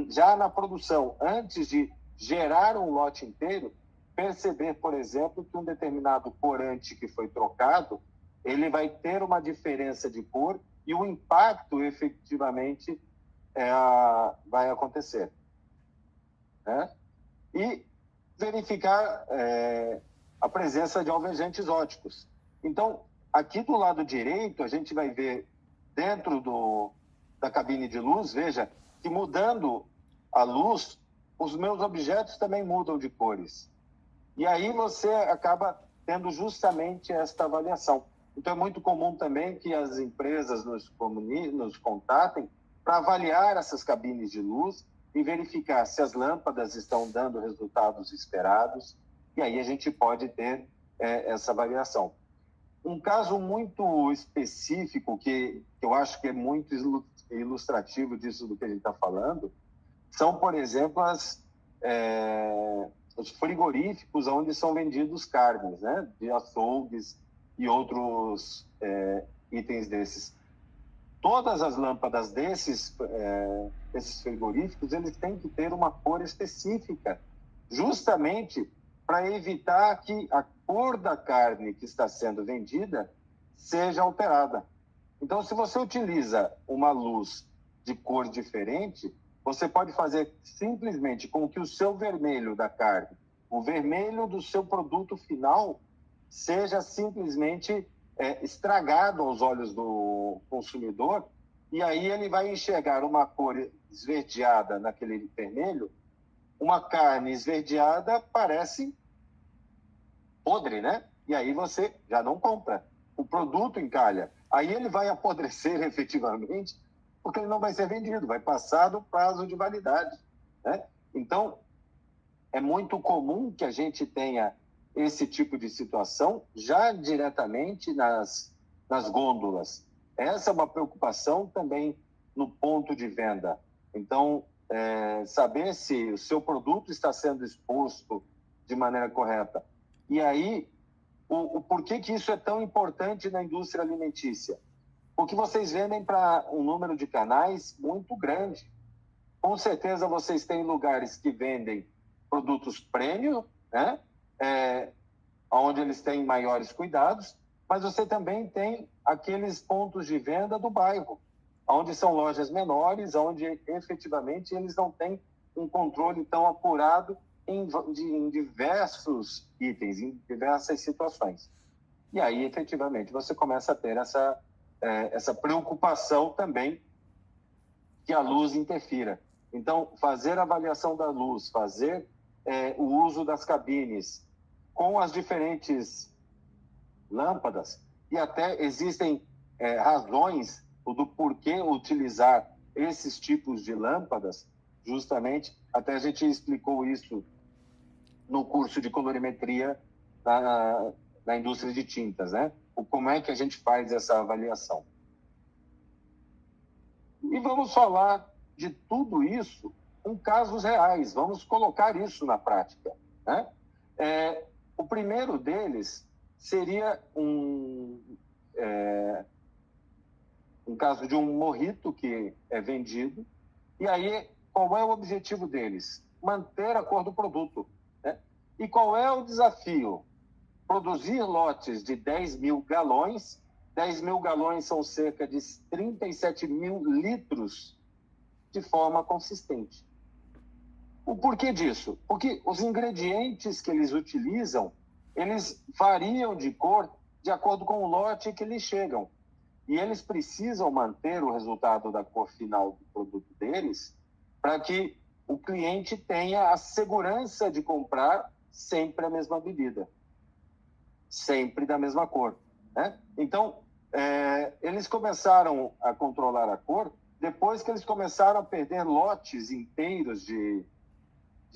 já na produção, antes de gerar um lote inteiro, perceber, por exemplo, que um determinado corante que foi trocado, ele vai ter uma diferença de cor e o impacto efetivamente vai acontecer. Né? E verificar a presença de alvejantes óticos. Então, aqui do lado direito, a gente vai ver dentro da cabine de luz, veja, que mudando a luz, os meus objetos também mudam de cores. E aí você acaba tendo justamente esta avaliação. Então, é muito comum também que as empresas nos contatem para avaliar essas cabines de luz e verificar se as lâmpadas estão dando resultados esperados, e aí a gente pode ter essa variação. Um caso muito específico, que eu acho que é muito ilustrativo disso do que a gente está falando, são, por exemplo, os frigoríficos onde são vendidos carnes, né? De açougues e outros itens desses. Todas as lâmpadas desses frigoríficos, eles têm que ter uma cor específica, justamente para evitar que a cor da carne que está sendo vendida seja alterada. Então, se você utiliza uma luz de cor diferente, você pode fazer simplesmente com que o seu vermelho da carne, o vermelho do seu produto final, seja simplesmente estragado aos olhos do consumidor, e aí ele vai enxergar uma cor esverdeada naquele vermelho. Uma carne esverdeada parece podre, né? E aí você já não compra. O produto encalha. Aí ele vai apodrecer efetivamente, porque ele não vai ser vendido, vai passar do prazo de validade, né? Então, é muito comum que a gente tenha esse tipo de situação já diretamente nas gôndolas. Essa é uma preocupação também no ponto de venda. Então, saber se o seu produto está sendo exposto de maneira correta. E aí, o porquê que isso é tão importante na indústria alimentícia? Porque vocês vendem para um número de canais muito grande. Com certeza vocês têm lugares que vendem produtos premium, né? Onde eles têm maiores cuidados, mas você também tem aqueles pontos de venda do bairro, onde são lojas menores, onde efetivamente eles não têm um controle tão apurado em diversos itens, em diversas situações. E aí, efetivamente, você começa a ter essa preocupação também que a luz interfira. Então, fazer a avaliação da luz, fazer o uso das cabines com as diferentes lâmpadas, e até existem razões do porquê utilizar esses tipos de lâmpadas, justamente, até a gente explicou isso no curso de colorimetria na indústria de tintas, né? Como é que a gente faz essa avaliação. E vamos falar de tudo isso com casos reais, vamos colocar isso na prática, né? O primeiro deles seria um caso de um mojito que é vendido, e aí qual é o objetivo deles? Manter a cor do produto, né? E qual é o desafio? Produzir lotes de 10 mil galões. 10 mil galões são cerca de 37 mil litros de forma consistente. O porquê disso? Porque os ingredientes que eles utilizam, eles variam de cor de acordo com o lote que eles chegam. E eles precisam manter o resultado da cor final do produto deles para que o cliente tenha a segurança de comprar sempre a mesma bebida, sempre da mesma cor, né? Então, eles começaram a controlar a cor depois que eles começaram a perder lotes inteiros de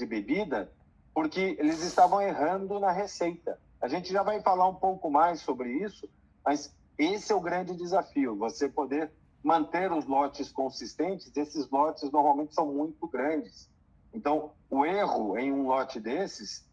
bebida, porque eles estavam errando na receita. A gente já vai falar um pouco mais sobre isso, mas esse é o grande desafio, você poder manter os lotes consistentes. Esses lotes normalmente são muito grandes. Então, o erro em um lote desses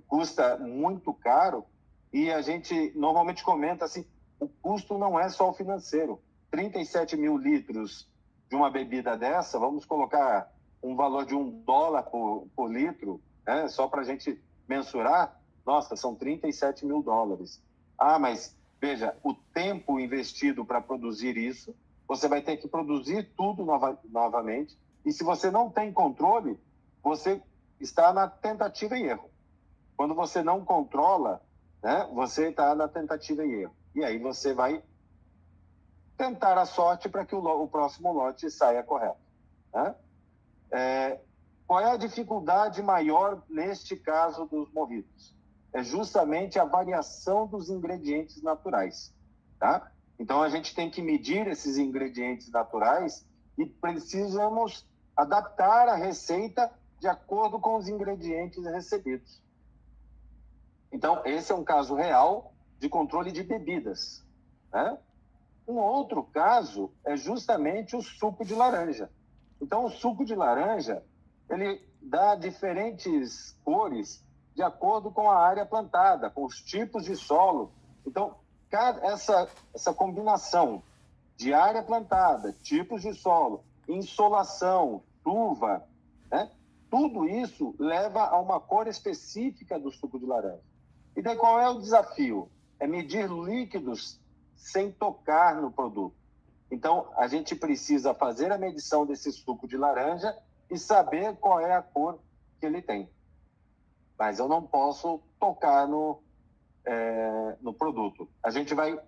custa muito caro, e a gente normalmente comenta assim, o custo não é só o financeiro. 37 mil litros de uma bebida dessa, vamos colocar um valor de $1 por litro, né? Só para a gente mensurar, nossa, são 37 mil dólares. Ah, mas veja, o tempo investido para produzir isso, você vai ter que produzir tudo novamente, e se você não tem controle, você está na tentativa e erro. Quando você não controla, né, você está na tentativa e erro. E aí você vai tentar a sorte para que o próximo lote saia correto, né? Qual é a dificuldade maior neste caso dos mojitos? É justamente a variação dos ingredientes naturais, tá? Então, a gente tem que medir esses ingredientes naturais e precisamos adaptar a receita de acordo com os ingredientes recebidos. Então, esse é um caso real de controle de bebidas, né? Um outro caso é justamente o suco de laranja. Então, o suco de laranja, ele dá diferentes cores de acordo com a área plantada, com os tipos de solo. Então, essa combinação de área plantada, tipos de solo, insolação, chuva, né? Tudo isso leva a uma cor específica do suco de laranja. E daí qual é o desafio? É medir líquidos sem tocar no produto. Então, a gente precisa fazer a medição desse suco de laranja e saber qual é a cor que ele tem. Mas eu não posso tocar no produto. A gente vai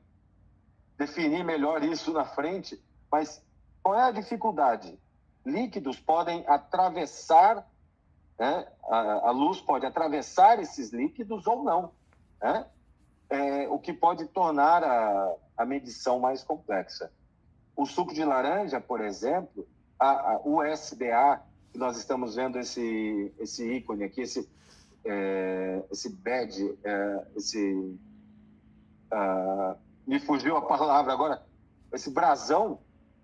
definir melhor isso na frente, mas qual é a dificuldade? Líquidos podem atravessar, né? A luz pode atravessar esses líquidos ou não, né? O que pode tornar a medição mais complexa. O suco de laranja, por exemplo, o USDA, que nós estamos vendo esse ícone aqui, esse badge, me fugiu a palavra agora, esse brasão,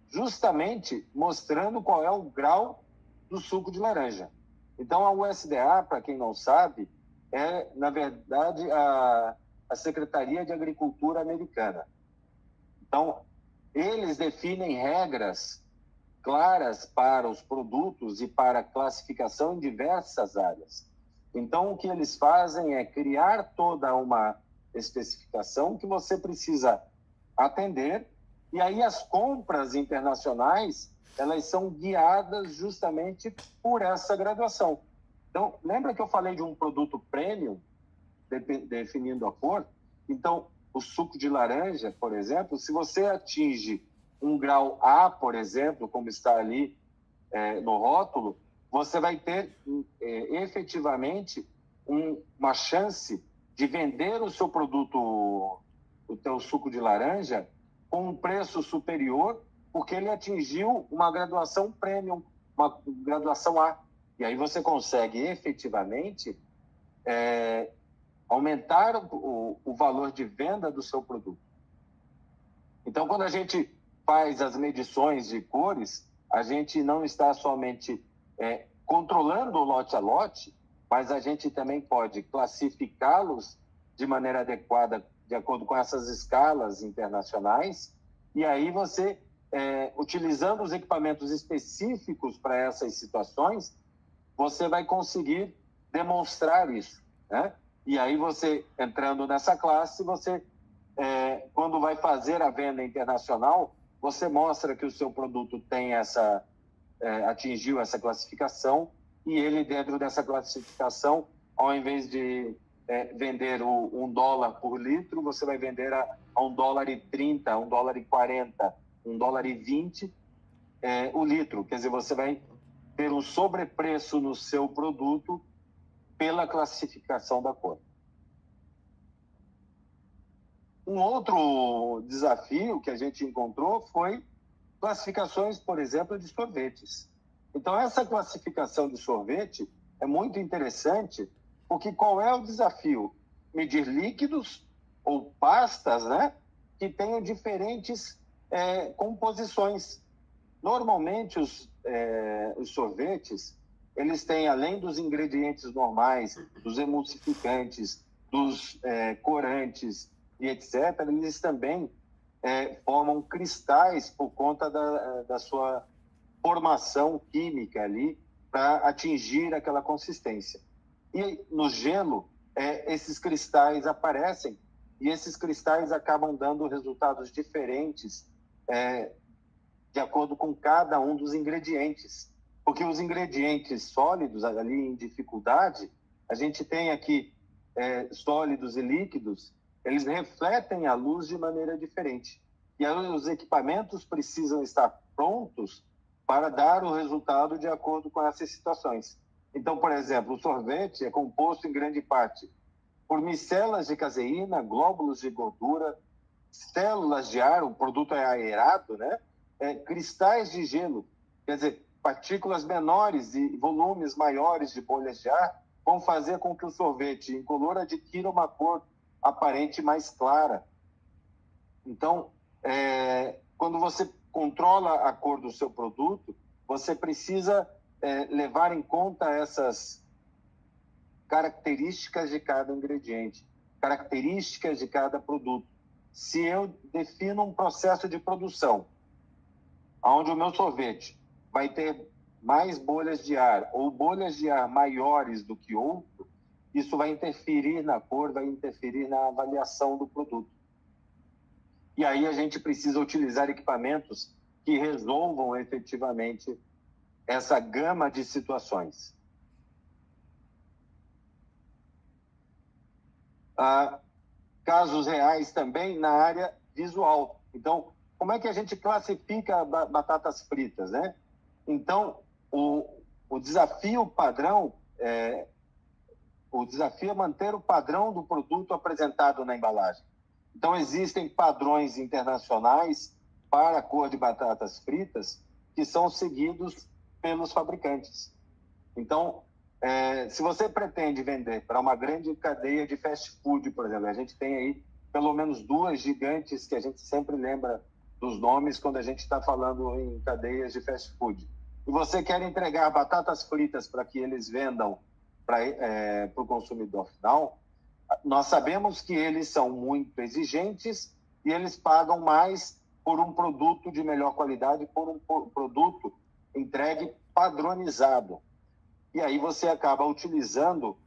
justamente mostrando qual é o grau do suco de laranja. Então, a USDA, para quem não sabe, é, na verdade, a Secretaria de Agricultura americana. Então, eles definem regras claras para os produtos e para a classificação em diversas áreas. Então, o que eles fazem é criar toda uma especificação que você precisa atender, e aí as compras internacionais, elas são guiadas justamente por essa graduação. Então, lembra que eu falei de um produto premium, definindo a cor? Então, o suco de laranja, por exemplo, se você atinge um grau A, por exemplo, como está ali no rótulo, você vai ter efetivamente uma chance de vender o seu produto, o teu suco de laranja, com um preço superior, porque ele atingiu uma graduação premium, uma graduação A. E aí você consegue efetivamente aumentar o valor de venda do seu produto. Então, quando a gente faz as medições de cores, a gente não está somente controlando o lote a lote, mas a gente também pode classificá-los de maneira adequada, de acordo com essas escalas internacionais, e aí você, utilizando os equipamentos específicos para essas situações, você vai conseguir demonstrar isso, né? E aí você, entrando nessa classe, você, quando vai fazer a venda internacional, você mostra que o seu produto tem atingiu essa classificação, e ele, dentro dessa classificação, ao invés de vender o $1 por litro, você vai vender a $1,30, $1,40, $1,20 o litro. Quer dizer, você vai ter um sobrepreço no seu produto pela classificação da cor. Um outro desafio que a gente encontrou foi classificações, por exemplo, de sorvetes. Então, essa classificação de sorvete é muito interessante, porque qual é o desafio? Medir líquidos ou pastas, né, que tenham diferentes composições. Normalmente, os sorvetes, eles têm, além dos ingredientes normais, dos emulsificantes, dos corantes e etc., eles também formam cristais por conta da sua formação química ali para atingir aquela consistência. E no gelo, esses cristais aparecem e esses cristais acabam dando resultados diferentes de acordo com cada um dos ingredientes. Porque os ingredientes sólidos ali em dificuldade, a gente tem aqui sólidos e líquidos, eles refletem a luz de maneira diferente. E aí os equipamentos precisam estar prontos para dar o resultado de acordo com essas situações. Então, por exemplo, o sorvete é composto em grande parte por micelas de caseína, glóbulos de gordura, células de ar, o produto é aerado, né? Cristais de gelo, quer dizer, partículas menores e volumes maiores de bolhas de ar vão fazer com que o sorvete incolor adquira uma cor aparente mais clara. Então, quando você controla a cor do seu produto, você precisa levar em conta essas características de cada ingrediente, características de cada produto. Se eu defino um processo de produção, onde o meu sorvete vai ter mais bolhas de ar ou bolhas de ar maiores do que outro, isso vai interferir na cor, vai interferir na avaliação do produto. E aí a gente precisa utilizar equipamentos que resolvam efetivamente essa gama de situações. Casos reais também na área visual. Então, como é que a gente classifica batatas fritas, né? Então, o desafio padrão é manter o padrão do produto apresentado na embalagem. Então, existem padrões internacionais para a cor de batatas fritas que são seguidos pelos fabricantes. Então, se você pretende vender para uma grande cadeia de fast food, por exemplo, a gente tem aí pelo menos duas gigantes que a gente sempre lembra dos nomes quando a gente está falando em cadeias de fast food. E você quer entregar batatas fritas para que eles vendam para o consumidor final, nós sabemos que eles são muito exigentes e eles pagam mais por um produto de melhor qualidade, por um produto entregue padronizado. E aí você acaba utilizando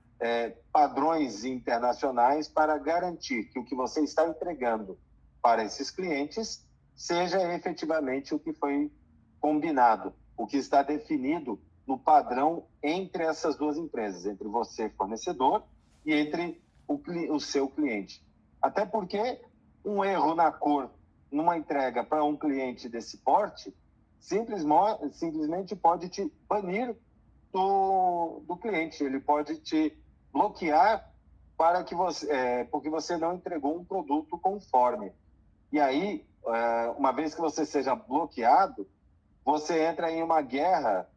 padrões internacionais para garantir que o que você está entregando para esses clientes seja efetivamente o que foi combinado, o que está definido no padrão entre essas duas empresas, entre você, fornecedor, e entre o seu cliente. Até porque um erro na cor numa entrega para um cliente desse porte simplesmente pode te banir do cliente, ele pode te bloquear porque você não entregou um produto conforme. E aí, uma vez que você seja bloqueado, você entra em uma guerra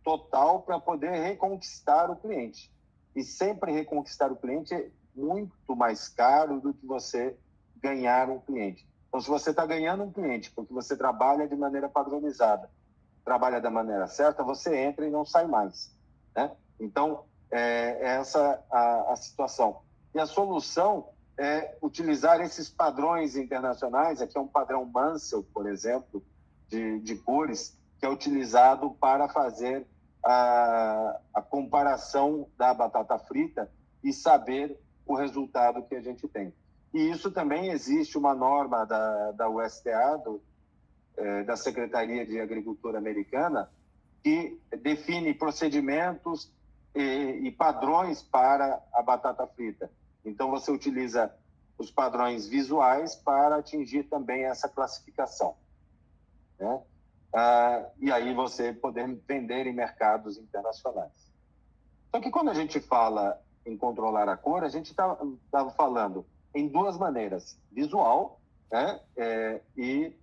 total para poder reconquistar o cliente. E sempre reconquistar o cliente é muito mais caro do que você ganhar um cliente. Então, se você está ganhando um cliente porque você trabalha de maneira padronizada, trabalha da maneira certa, você entra e não sai mais, né? Então, essa a situação. E a solução é utilizar esses padrões internacionais. Aqui é um padrão Mansell, por exemplo, de cores, que é utilizado para fazer a comparação da batata frita e saber o resultado que a gente tem. E isso também existe uma norma da USDA, da Secretaria de Agricultura americana, que define procedimentos e padrões para a batata frita. Então, você utiliza os padrões visuais para atingir também essa classificação, né? E aí você poder vender em mercados internacionais. Só que quando a gente fala em controlar a cor, a gente está falando em duas maneiras: visual, né, e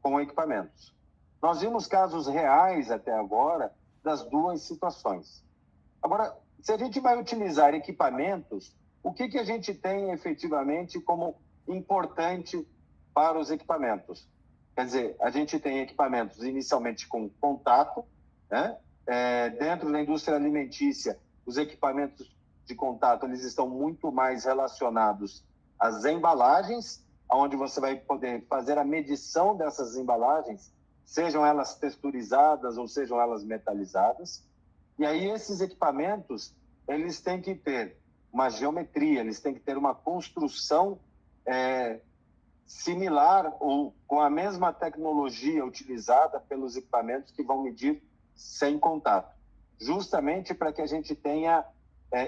com equipamentos. Nós vimos casos reais até agora das duas situações. Agora, se a gente vai utilizar equipamentos, o que a gente tem efetivamente como importante para os equipamentos? Quer dizer, a gente tem equipamentos inicialmente com contato, né? Dentro da indústria alimentícia, os equipamentos de contato eles estão muito mais relacionados às embalagens, onde você vai poder fazer a medição dessas embalagens, sejam elas texturizadas ou sejam elas metalizadas. E aí esses equipamentos, eles têm que ter uma geometria, eles têm que ter uma construção similar ou com a mesma tecnologia utilizada pelos equipamentos que vão medir sem contato, justamente para que a gente tenha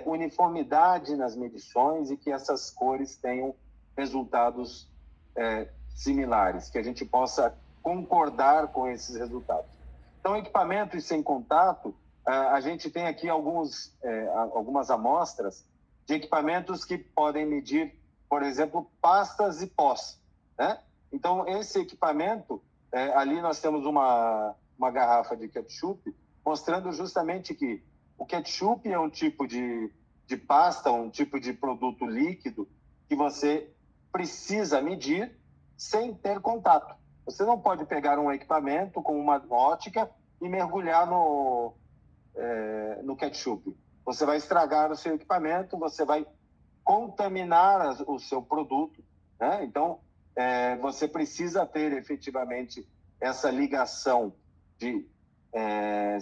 uniformidade nas medições e que essas cores tenham resultados similares, que a gente possa concordar com esses resultados. Então, equipamentos sem contato, a gente tem aqui algumas amostras de equipamentos que podem medir, por exemplo, pastas e pós, né? Então, esse equipamento, ali nós temos uma garrafa de ketchup, mostrando justamente que o ketchup é um tipo de pasta, um tipo de produto líquido que você precisa medir sem ter contato. Você não pode pegar um equipamento com uma ótica e mergulhar no ketchup. Você vai estragar o seu equipamento, você vai contaminar o seu produto, né? Então, você precisa ter efetivamente essa ligação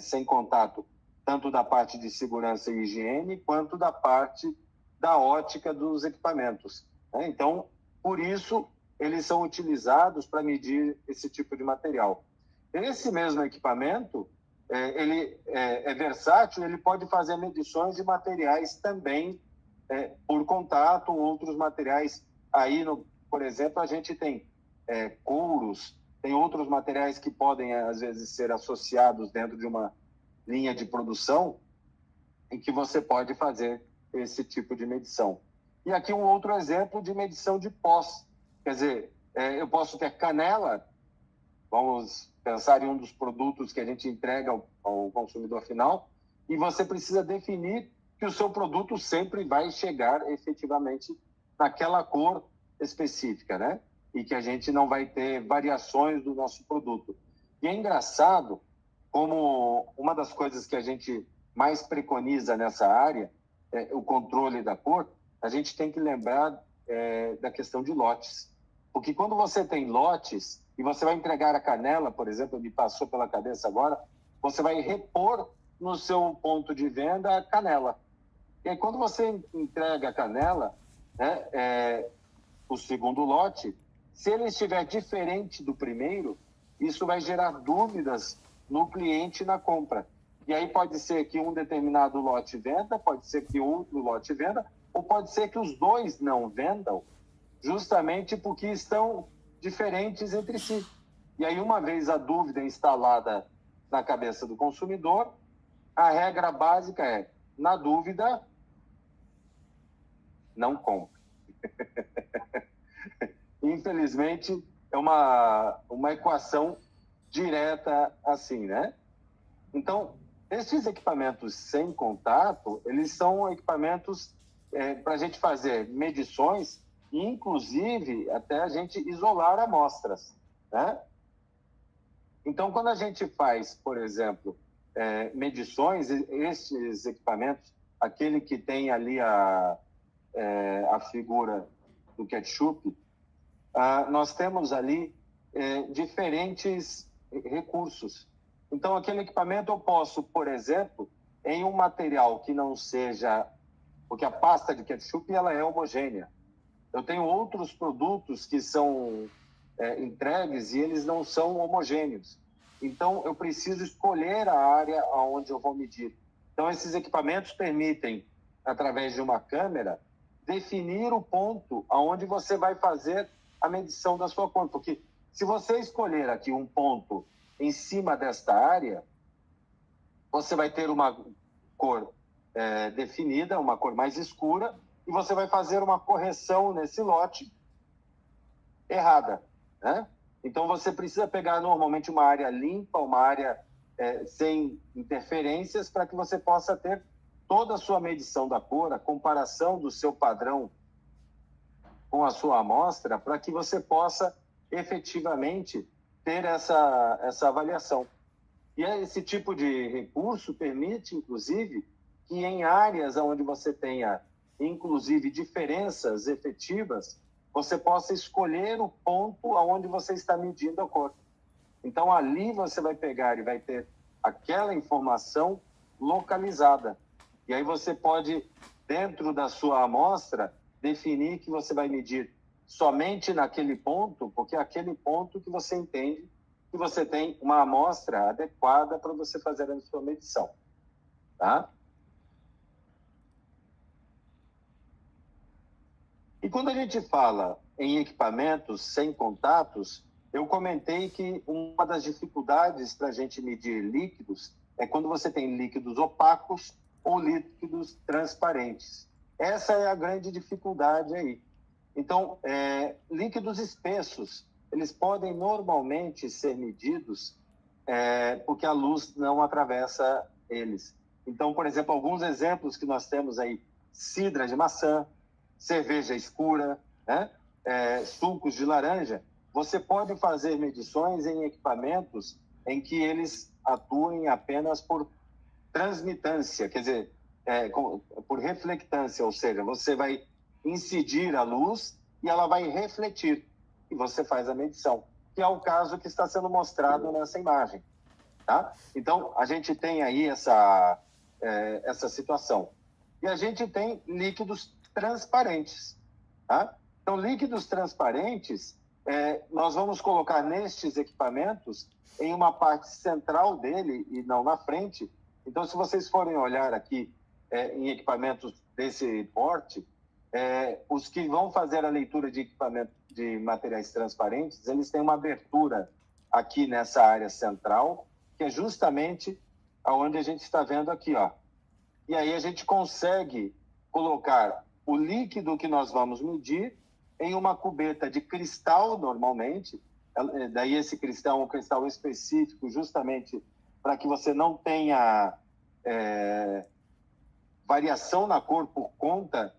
sem contato, tanto da parte de segurança e higiene, quanto da parte da ótica dos equipamentos, né? Então, por isso, eles são utilizados para medir esse tipo de material. Esse mesmo equipamento, ele é versátil, ele pode fazer medições de materiais também por contato, outros materiais. Aí, por exemplo, a gente tem couros, tem outros materiais que podem, às vezes, ser associados dentro de uma linha de produção em que você pode fazer esse tipo de medição. E aqui um outro exemplo de medição de pós. Quer dizer, eu posso ter canela, vamos pensar em um dos produtos que a gente entrega ao consumidor final, e você precisa definir que o seu produto sempre vai chegar efetivamente naquela cor específica, né? E que a gente não vai ter variações do nosso produto. E é engraçado como uma das coisas que a gente mais preconiza nessa área, o controle da cor, a gente tem que lembrar da questão de lotes. Porque quando você tem lotes e você vai entregar a canela, por exemplo, me passou pela cabeça agora, você vai repor no seu ponto de venda a canela. E aí, quando você entrega a canela, né, o segundo lote, se ele estiver diferente do primeiro, isso vai gerar dúvidas no cliente na compra. E aí pode ser que um determinado lote venda, pode ser que outro lote venda, ou pode ser que os dois não vendam, justamente porque estão diferentes entre si. E aí, uma vez a dúvida instalada na cabeça do consumidor, a regra básica é, na dúvida, não compre. Infelizmente, é uma equação direta assim, né? Então, esses equipamentos sem contato, eles são equipamentos para a gente fazer medições e, inclusive, até a gente isolar amostras, né? Então, quando a gente faz, por exemplo, medições, esses equipamentos, aquele que tem ali a figura do ketchup, nós temos ali diferentes recursos. Então, aquele equipamento eu posso, por exemplo, em um material que não seja... Porque a pasta de ketchup ela é homogênea. Eu tenho outros produtos que são entregues e eles não são homogêneos. Então, eu preciso escolher a área onde eu vou medir. Então, esses equipamentos permitem, através de uma câmera, definir o ponto aonde você vai fazer a medição da sua cor. Porque se você escolher aqui um ponto em cima desta área, você vai ter uma cor definida, uma cor mais escura, e você vai fazer uma correção nesse lote errada, né? Então, você precisa pegar normalmente uma área limpa, uma área sem interferências, para que você possa ter toda a sua medição da cor, a comparação do seu padrão com a sua amostra, para que você possa efetivamente ter essa avaliação. E esse tipo de recurso permite, inclusive, que em áreas onde você tenha, inclusive, diferenças efetivas, você possa escolher o ponto aonde você está medindo a cor. Então, ali você vai pegar e vai ter aquela informação localizada. E aí você pode, dentro da sua amostra, definir que você vai medir somente naquele ponto, porque é aquele ponto que você entende que você tem uma amostra adequada para você fazer a sua medição. Tá? E quando a gente fala em equipamentos sem contatos, eu comentei que uma das dificuldades para a gente medir líquidos é quando você tem líquidos opacos ou líquidos transparentes. Essa é a grande dificuldade aí. Então, líquidos espessos, eles podem normalmente ser medidos porque a luz não atravessa eles. Então, por exemplo, alguns exemplos que nós temos aí, cidra de maçã, cerveja escura, né? Sucos de laranja, você pode fazer medições em equipamentos em que eles atuem apenas por transmitância, quer dizer, por reflectância, ou seja, você vai incidir a luz e ela vai refletir, e você faz a medição, que é o caso que está sendo mostrado nessa imagem. Tá? Então, a gente tem aí essa situação. E a gente tem líquidos transparentes. Tá? Então, líquidos transparentes, nós vamos colocar nestes equipamentos em uma parte central dele e não na frente. Então, se vocês forem olhar aqui em equipamentos desse porte, os que vão fazer a leitura de equipamento de materiais transparentes, eles têm uma abertura aqui nessa área central, que é justamente aonde a gente está vendo aqui, ó. E aí a gente consegue colocar o líquido que nós vamos medir em uma cubeta de cristal, normalmente. Daí esse cristal é um cristal específico, justamente para que você não tenha variação na cor por conta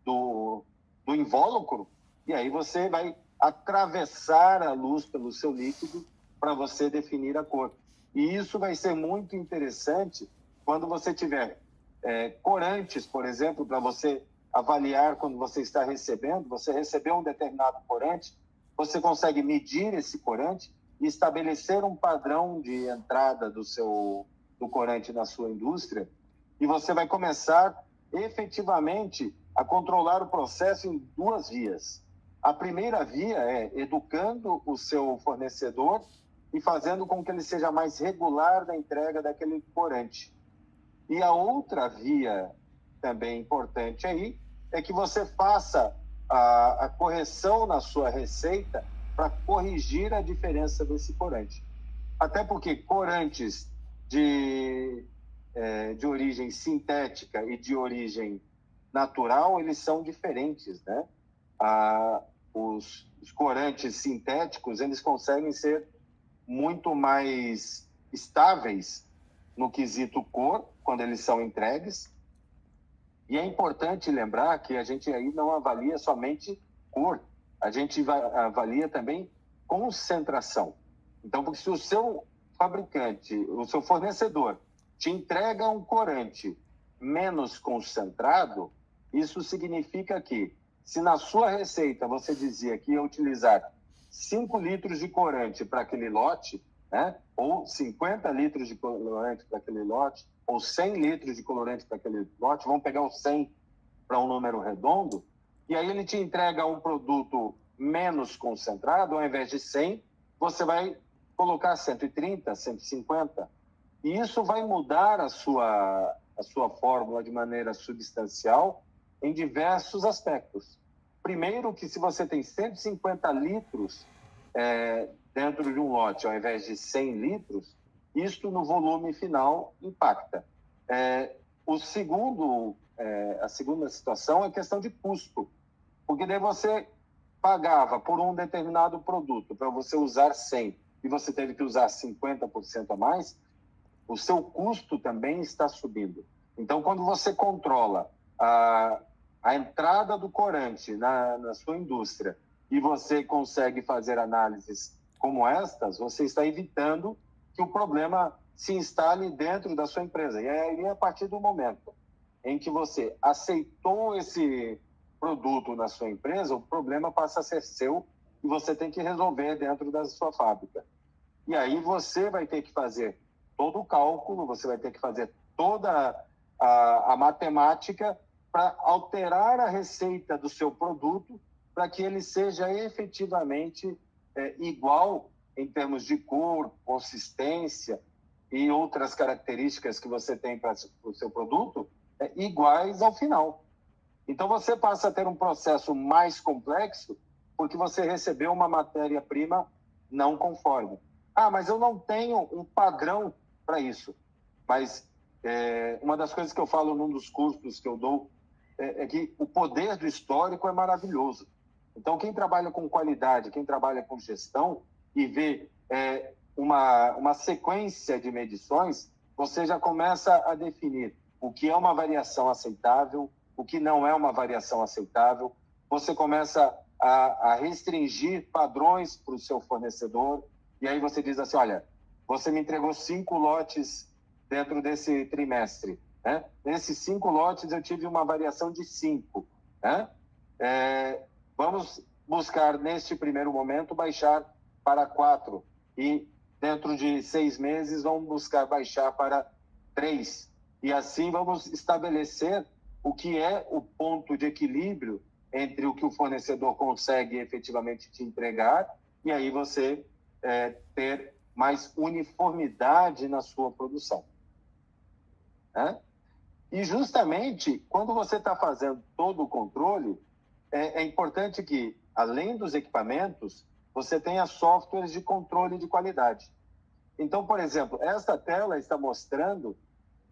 do invólucro. E aí você vai atravessar a luz pelo seu líquido para você definir a cor. E isso vai ser muito interessante quando você tiver corantes, por exemplo, para você avaliar quando você está recebendo. Você recebeu um determinado corante, você consegue medir esse corante e estabelecer um padrão de entrada do corante na sua indústria, e você vai começar efetivamente a controlar o processo em duas vias. A primeira via é educando o seu fornecedor e fazendo com que ele seja mais regular na entrega daquele corante. E a outra via, também importante aí, é que você faça a correção na sua receita para corrigir a diferença desse corante. Até porque corantes de origem sintética e de origem natural, eles são diferentes, né? Os corantes sintéticos, eles conseguem ser muito mais estáveis no quesito cor, quando eles são entregues. E é importante lembrar que a gente aí não avalia somente cor, a gente avalia também concentração. Então, porque se o seu fabricante, o seu fornecedor, te entrega um corante menos concentrado, isso significa que, se na sua receita você dizia que ia utilizar 5 litros de corante para aquele lote, né? Ou 50 litros de colorante para aquele lote, ou 100 litros de colorante para aquele lote, vamos pegar o 100 para um número redondo, e aí ele te entrega um produto menos concentrado, ao invés de 100, você vai colocar 130, 150, e isso vai mudar a sua fórmula de maneira substancial em diversos aspectos. Primeiro, que se você tem 150 litros dentro de um lote, ao invés de 100 litros, isto no volume final impacta. A segunda situação é questão de custo, porque daí você pagava por um determinado produto para você usar 100 e você teve que usar 50% a mais, o seu custo também está subindo. Então, quando você controla a entrada do corante na sua indústria e você consegue fazer análises como estas, você está evitando que o problema se instale dentro da sua empresa. E aí, a partir do momento em que você aceitou esse produto na sua empresa, o problema passa a ser seu e você tem que resolver dentro da sua fábrica. E aí você vai ter que fazer todo o cálculo, você vai ter que fazer toda a matemática para alterar a receita do seu produto para que ele seja efetivamente igual em termos de cor, consistência e outras características que você tem para o seu produto, iguais ao final. Então, você passa a ter um processo mais complexo porque você recebeu uma matéria-prima não conforme. Mas eu não tenho um padrão para isso. Mas uma das coisas que eu falo num dos cursos que eu dou é que o poder do histórico é maravilhoso. Então, quem trabalha com qualidade, quem trabalha com gestão e vê uma sequência de medições, você já começa a definir o que é uma variação aceitável, o que não é uma variação aceitável. Você começa a restringir padrões para o seu fornecedor, e aí você diz assim, olha, você me entregou 5 lotes dentro desse trimestre, né? Nesses 5 lotes eu tive uma variação de 5, né? Vamos buscar, neste primeiro momento, baixar para 4, e dentro de 6 meses vamos buscar baixar para 3, e assim vamos estabelecer o que é o ponto de equilíbrio entre o que o fornecedor consegue efetivamente te entregar e aí você ter mais uniformidade na sua produção. Né? E justamente quando você está fazendo todo o controle, é importante que, além dos equipamentos, você tenha softwares de controle de qualidade. Então, por exemplo, esta tela está mostrando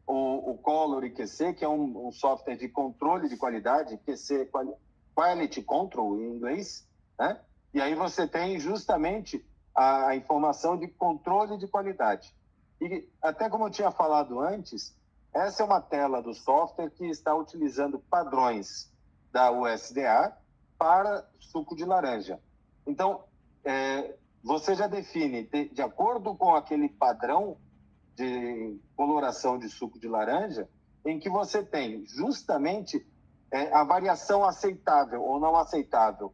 o Color QC, que é um software de controle de qualidade, QC, Quality Control em inglês, né? E aí você tem justamente a informação de controle de qualidade. E até como eu tinha falado antes, essa é uma tela do software que está utilizando padrões da USDA para suco de laranja. Então, você já define, de acordo com aquele padrão de coloração de suco de laranja, em que você tem justamente a variação aceitável ou não aceitável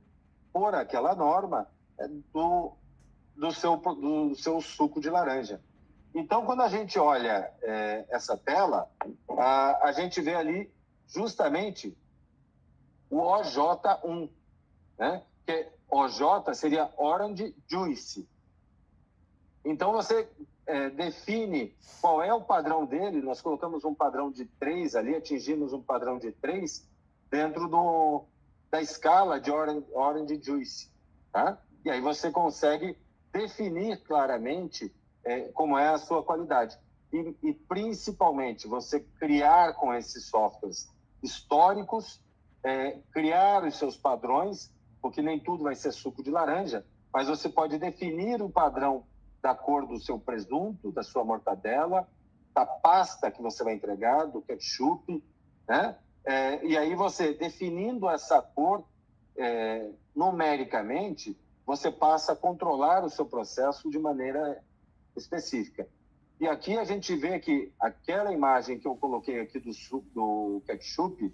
por aquela norma do seu suco de laranja. Então, quando a gente olha essa tela, a gente vê ali justamente o OJ1, né? Que OJ seria Orange Juice. Então, você define qual é o padrão dele. Nós colocamos um padrão de 3 ali, atingimos um padrão de 3 dentro da escala de Orange Juice. Tá? E aí você consegue definir claramente como é a sua qualidade. E principalmente, você criar com esses softwares históricos, criar os seus padrões, porque nem tudo vai ser suco de laranja, mas você pode definir o padrão da cor do seu presunto, da sua mortadela, da pasta que você vai entregar, do ketchup, né? E aí você, definindo essa cor numericamente, você passa a controlar o seu processo de maneira específica. E aqui a gente vê que aquela imagem que eu coloquei aqui do ketchup,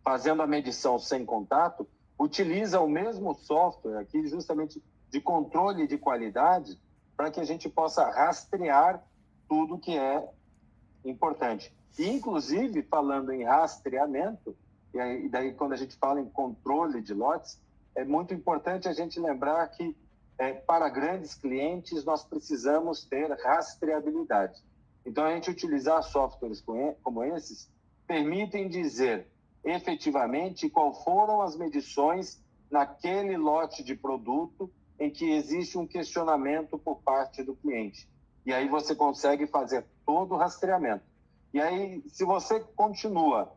fazendo a medição sem contato, utiliza o mesmo software aqui justamente de controle de qualidade para que a gente possa rastrear tudo que é importante. E, inclusive, falando em rastreamento, e daí quando a gente fala em controle de lotes, é muito importante a gente lembrar que para grandes clientes, nós precisamos ter rastreabilidade. Então, a gente utilizar softwares como esses permitem dizer efetivamente qual foram as medições naquele lote de produto em que existe um questionamento por parte do cliente. E aí você consegue fazer todo o rastreamento. E aí, se você continua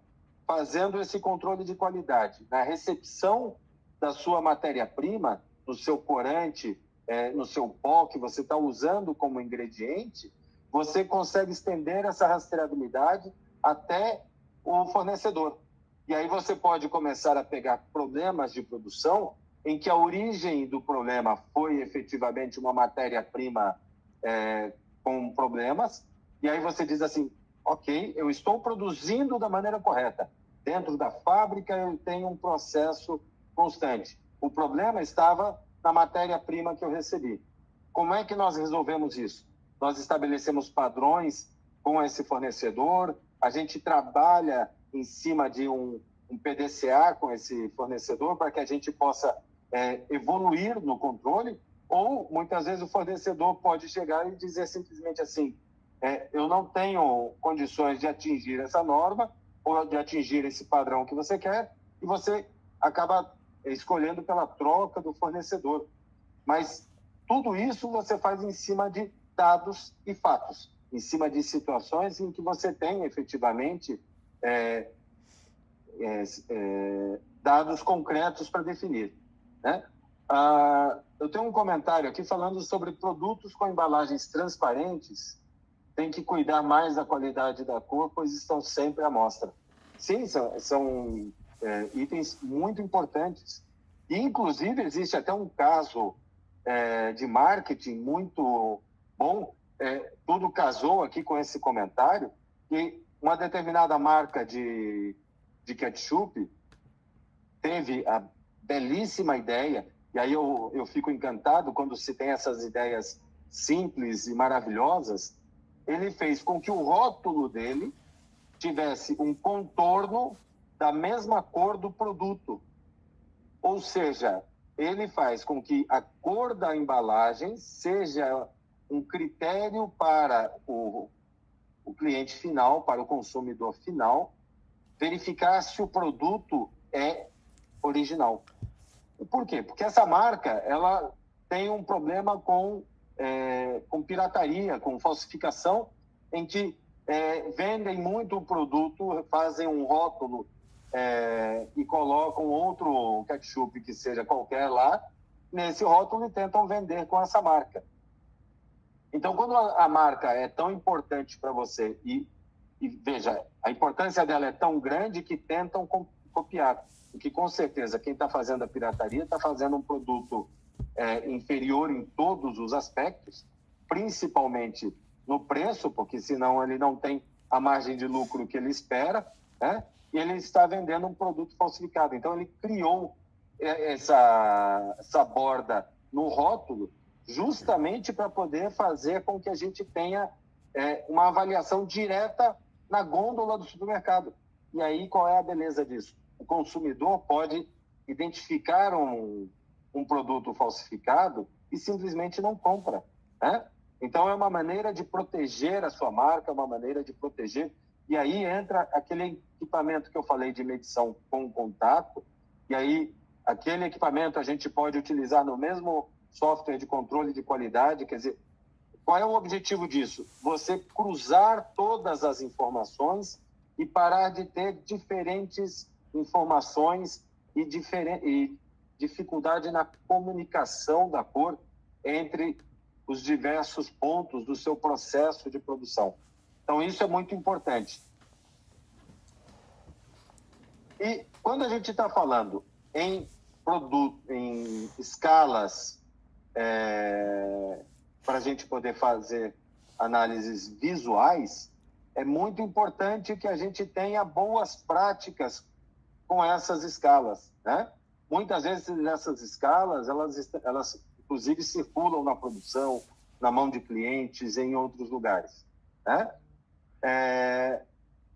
fazendo esse controle de qualidade na recepção da sua matéria-prima, no seu corante, no seu pó que você está usando como ingrediente, você consegue estender essa rastreabilidade até o fornecedor. E aí você pode começar a pegar problemas de produção em que a origem do problema foi efetivamente uma matéria-prima com problemas, e aí você diz assim, ok, eu estou produzindo da maneira correta. Dentro da fábrica eu tenho um processo constante. O problema estava na matéria-prima que eu recebi. Como é que nós resolvemos isso? Nós estabelecemos padrões com esse fornecedor, a gente trabalha em cima de um PDCA com esse fornecedor para que a gente possa evoluir no controle, ou muitas vezes o fornecedor pode chegar e dizer simplesmente assim, eu não tenho condições de atingir essa norma ou de atingir esse padrão que você quer, e você acaba escolhendo pela troca do fornecedor. Mas tudo isso você faz em cima de dados e fatos, em cima de situações em que você tem efetivamente dados concretos para definir, né? Eu tenho um comentário aqui falando sobre produtos com embalagens transparentes, tem que cuidar mais da qualidade da cor, pois estão sempre à mostra. Sim, são itens muito importantes. E, inclusive, existe até um caso de marketing muito bom, tudo casou aqui com esse comentário, que uma determinada marca de ketchup teve a belíssima ideia, e aí eu fico encantado quando se tem essas ideias simples e maravilhosas. Ele fez com que o rótulo dele tivesse um contorno da mesma cor do produto. Ou seja, ele faz com que a cor da embalagem seja um critério para o cliente final, para o consumidor final, verificar se o produto é original. Por quê? Porque essa marca ela tem um problema com pirataria, com falsificação, em que vendem muito o produto, fazem um rótulo e colocam outro ketchup que seja qualquer lá, nesse rótulo, e tentam vender com essa marca. Então, quando a marca é tão importante para você, e veja, a importância dela é tão grande que tentam copiar, porque com certeza quem está fazendo a pirataria está fazendo um produto inferior em todos os aspectos, principalmente no preço, porque senão ele não tem a margem de lucro que ele espera, né? E ele está vendendo um produto falsificado. Então, ele criou essa borda no rótulo justamente para poder fazer com que a gente tenha uma avaliação direta na gôndola do supermercado. E aí, qual é a beleza disso? O consumidor pode identificar um produto falsificado e simplesmente não compra, né? Então, é uma maneira de proteger a sua marca, uma maneira de proteger. E aí entra aquele equipamento que eu falei de medição com contato, e aí aquele equipamento a gente pode utilizar no mesmo software de controle de qualidade. Quer dizer, qual é o objetivo disso? Você cruzar todas as informações e parar de ter diferentes informações e dificuldade na comunicação da cor entre os diversos pontos do seu processo de produção. Então, isso é muito importante. E quando a gente está falando em escalas para a gente poder fazer análises visuais, é muito importante que a gente tenha boas práticas com essas escalas, né? Muitas vezes essas escalas, elas inclusive circulam na produção, na mão de clientes, em outros lugares, né?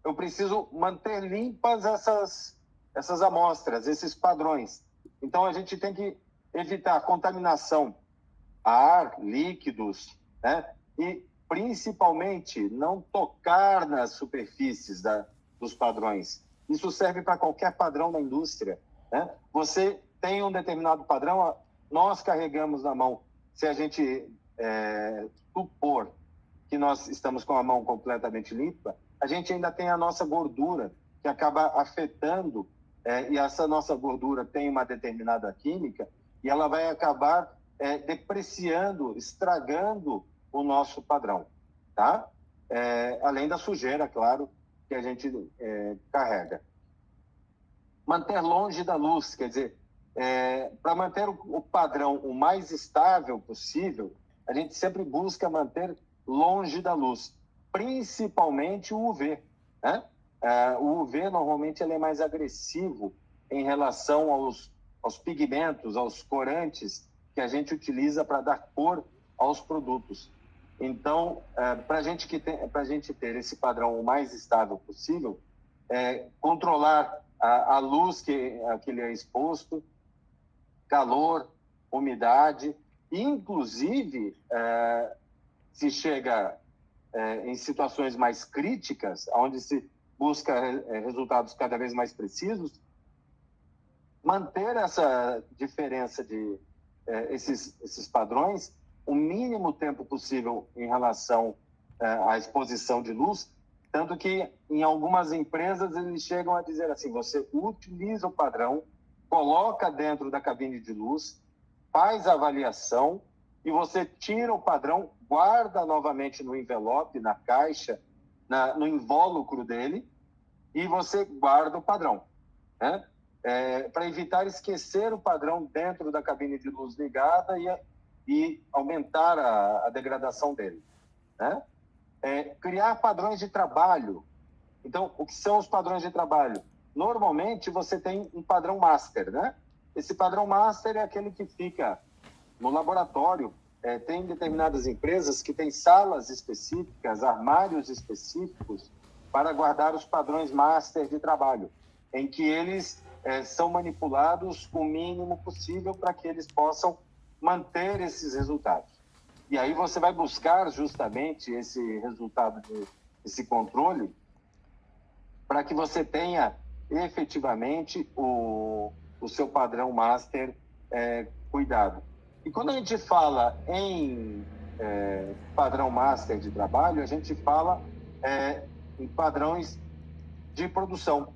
Eu preciso manter limpas essas amostras, esses padrões. Então, a gente tem que evitar a contaminação ar, líquidos, né? E, principalmente, não tocar nas superfícies dos padrões. Isso serve para qualquer padrão da indústria, né? Você tem um determinado padrão, nós carregamos na mão. Se a gente supor que nós estamos com a mão completamente limpa, a gente ainda tem a nossa gordura, que acaba afetando, e essa nossa gordura tem uma determinada química, e ela vai acabar depreciando, estragando o nosso padrão, tá? Além da sujeira, claro, que a gente carrega. Manter longe da luz, quer dizer, para manter o padrão o mais estável possível, a gente sempre busca manter longe da luz, principalmente o UV, né? O UV, normalmente, ele é mais agressivo em relação aos pigmentos, aos corantes que a gente utiliza para dar cor aos produtos. Então, para a gente ter esse padrão o mais estável possível, controlar a luz que ele é exposto, calor, umidade, inclusive, se chega em situações mais críticas, onde se busca resultados cada vez mais precisos, manter essa diferença de esses padrões o mínimo tempo possível em relação à exposição de luz, tanto que em algumas empresas eles chegam a dizer assim, você utiliza o padrão, coloca dentro da cabine de luz, faz a avaliação e você tira o padrão, guarda novamente no envelope, na caixa, no invólucro dele, e você guarda o padrão, né? Para evitar esquecer o padrão dentro da cabine de luz ligada e aumentar a degradação dele, né? Criar padrões de trabalho. Então, o que são os padrões de trabalho? Normalmente, você tem um padrão master, né? Esse padrão master é aquele que fica no laboratório. Tem determinadas empresas que têm salas específicas, armários específicos para guardar os padrões master de trabalho, em que eles são manipulados o mínimo possível para que eles possam manter esses resultados. E aí você vai buscar justamente esse resultado, esse controle, para que você tenha efetivamente o seu padrão master cuidado. E quando a gente fala em padrão master de trabalho, a gente fala em padrões de produção,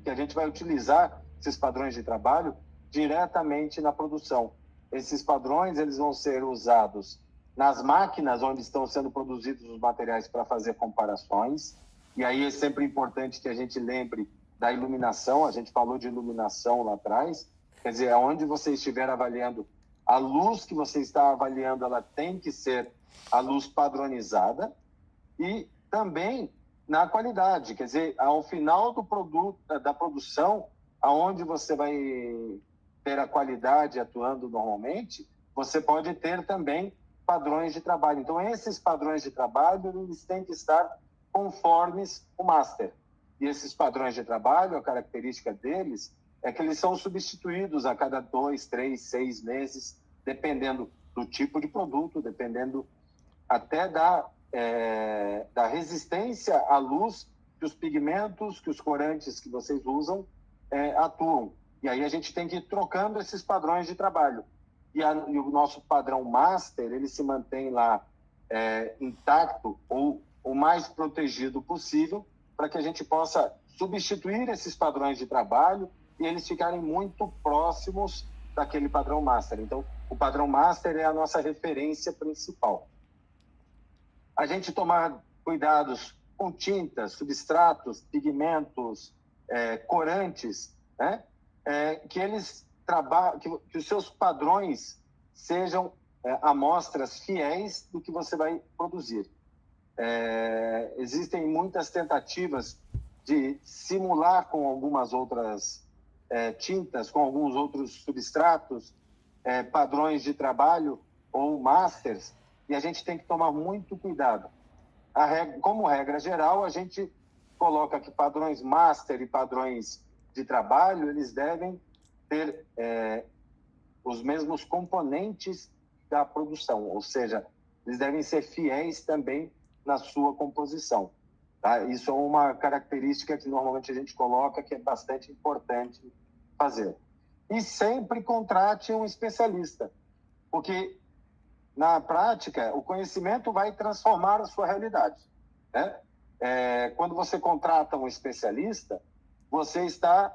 que a gente vai utilizar esses padrões de trabalho diretamente na produção. Esses padrões eles vão ser usados nas máquinas onde estão sendo produzidos os materiais para fazer comparações. E aí é sempre importante que a gente lembre da iluminação. A gente falou de iluminação lá atrás. Quer dizer, onde você estiver avaliando, a luz que você está avaliando, ela tem que ser a luz padronizada. E também na qualidade, quer dizer, ao final do produto, da produção, aonde você vai ter a qualidade atuando normalmente, você pode ter também padrões de trabalho. Então, esses padrões de trabalho, eles têm que estar conformes o master. E esses padrões de trabalho, a característica deles é que eles são substituídos a cada 2, 3, 6 meses, dependendo do tipo de produto, dependendo até da resistência à luz que os pigmentos, que os corantes que vocês usam atuam. E aí a gente tem que ir trocando esses padrões de trabalho. E o nosso padrão master, ele se mantém lá intacto ou o mais protegido possível para que a gente possa substituir esses padrões de trabalho e eles ficarem muito próximos daquele padrão master. Então, o padrão master é a nossa referência principal. A gente tomar cuidados com tintas, substratos, pigmentos, corantes, né? Que eles que os seus padrões sejam amostras fiéis do que você vai produzir. Existem muitas tentativas de simular com algumas outras tintas, com alguns outros substratos, padrões de trabalho ou masters, e a gente tem que tomar muito cuidado. Como regra geral, a gente coloca que padrões master e padrões de trabalho, eles devem ter os mesmos componentes da produção, ou seja, eles devem ser fiéis também na sua composição. Tá? Isso é uma característica que normalmente a gente coloca que é bastante importante fazer. E sempre contrate um especialista, porque na prática o conhecimento vai transformar a sua realidade, né? Quando você contrata um especialista, você está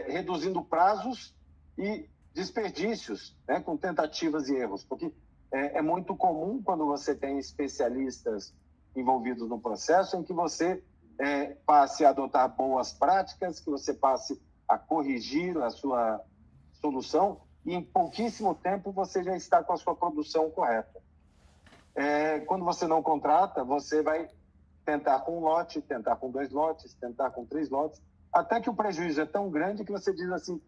reduzindo prazos e desperdícios, né, com tentativas e erros, porque é muito comum quando você tem especialistas envolvidos no processo em que você passe a adotar boas práticas, que você passe a corrigir a sua solução e em pouquíssimo tempo você já está com a sua produção correta. Quando você não contrata, você vai tentar com um lote, tentar com 2 lotes, tentar com 3 lotes, até que o prejuízo é tão grande que você diz assim,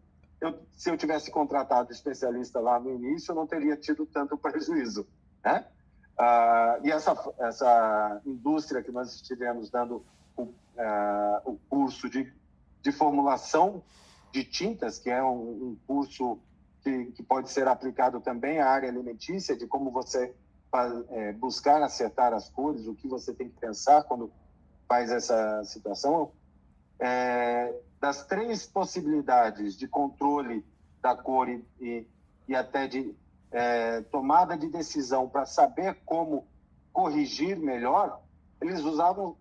se eu tivesse contratado especialista lá no início, eu não teria tido tanto prejuízo, né? E essa indústria que nós estivemos dando o curso de formulação de tintas, que é um curso que pode ser aplicado também à área alimentícia, de como você buscar acertar as cores, o que você tem que pensar quando faz essa situação. Das 3 possibilidades de controle da cor e até de tomada de decisão para saber como corrigir melhor, eles usavam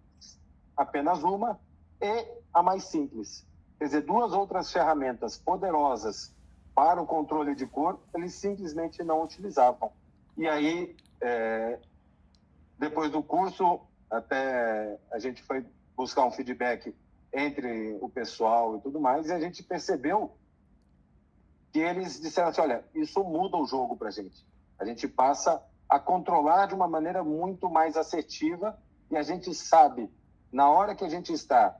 apenas uma e a mais simples. Quer dizer, 2 outras ferramentas poderosas para o controle de cor, eles simplesmente não utilizavam. E aí, depois do curso, até a gente foi buscar um feedback entre o pessoal e tudo mais, e a gente percebeu que eles disseram assim, olha, isso muda o jogo para a gente passa a controlar de uma maneira muito mais assertiva e a gente sabe, na hora que a gente está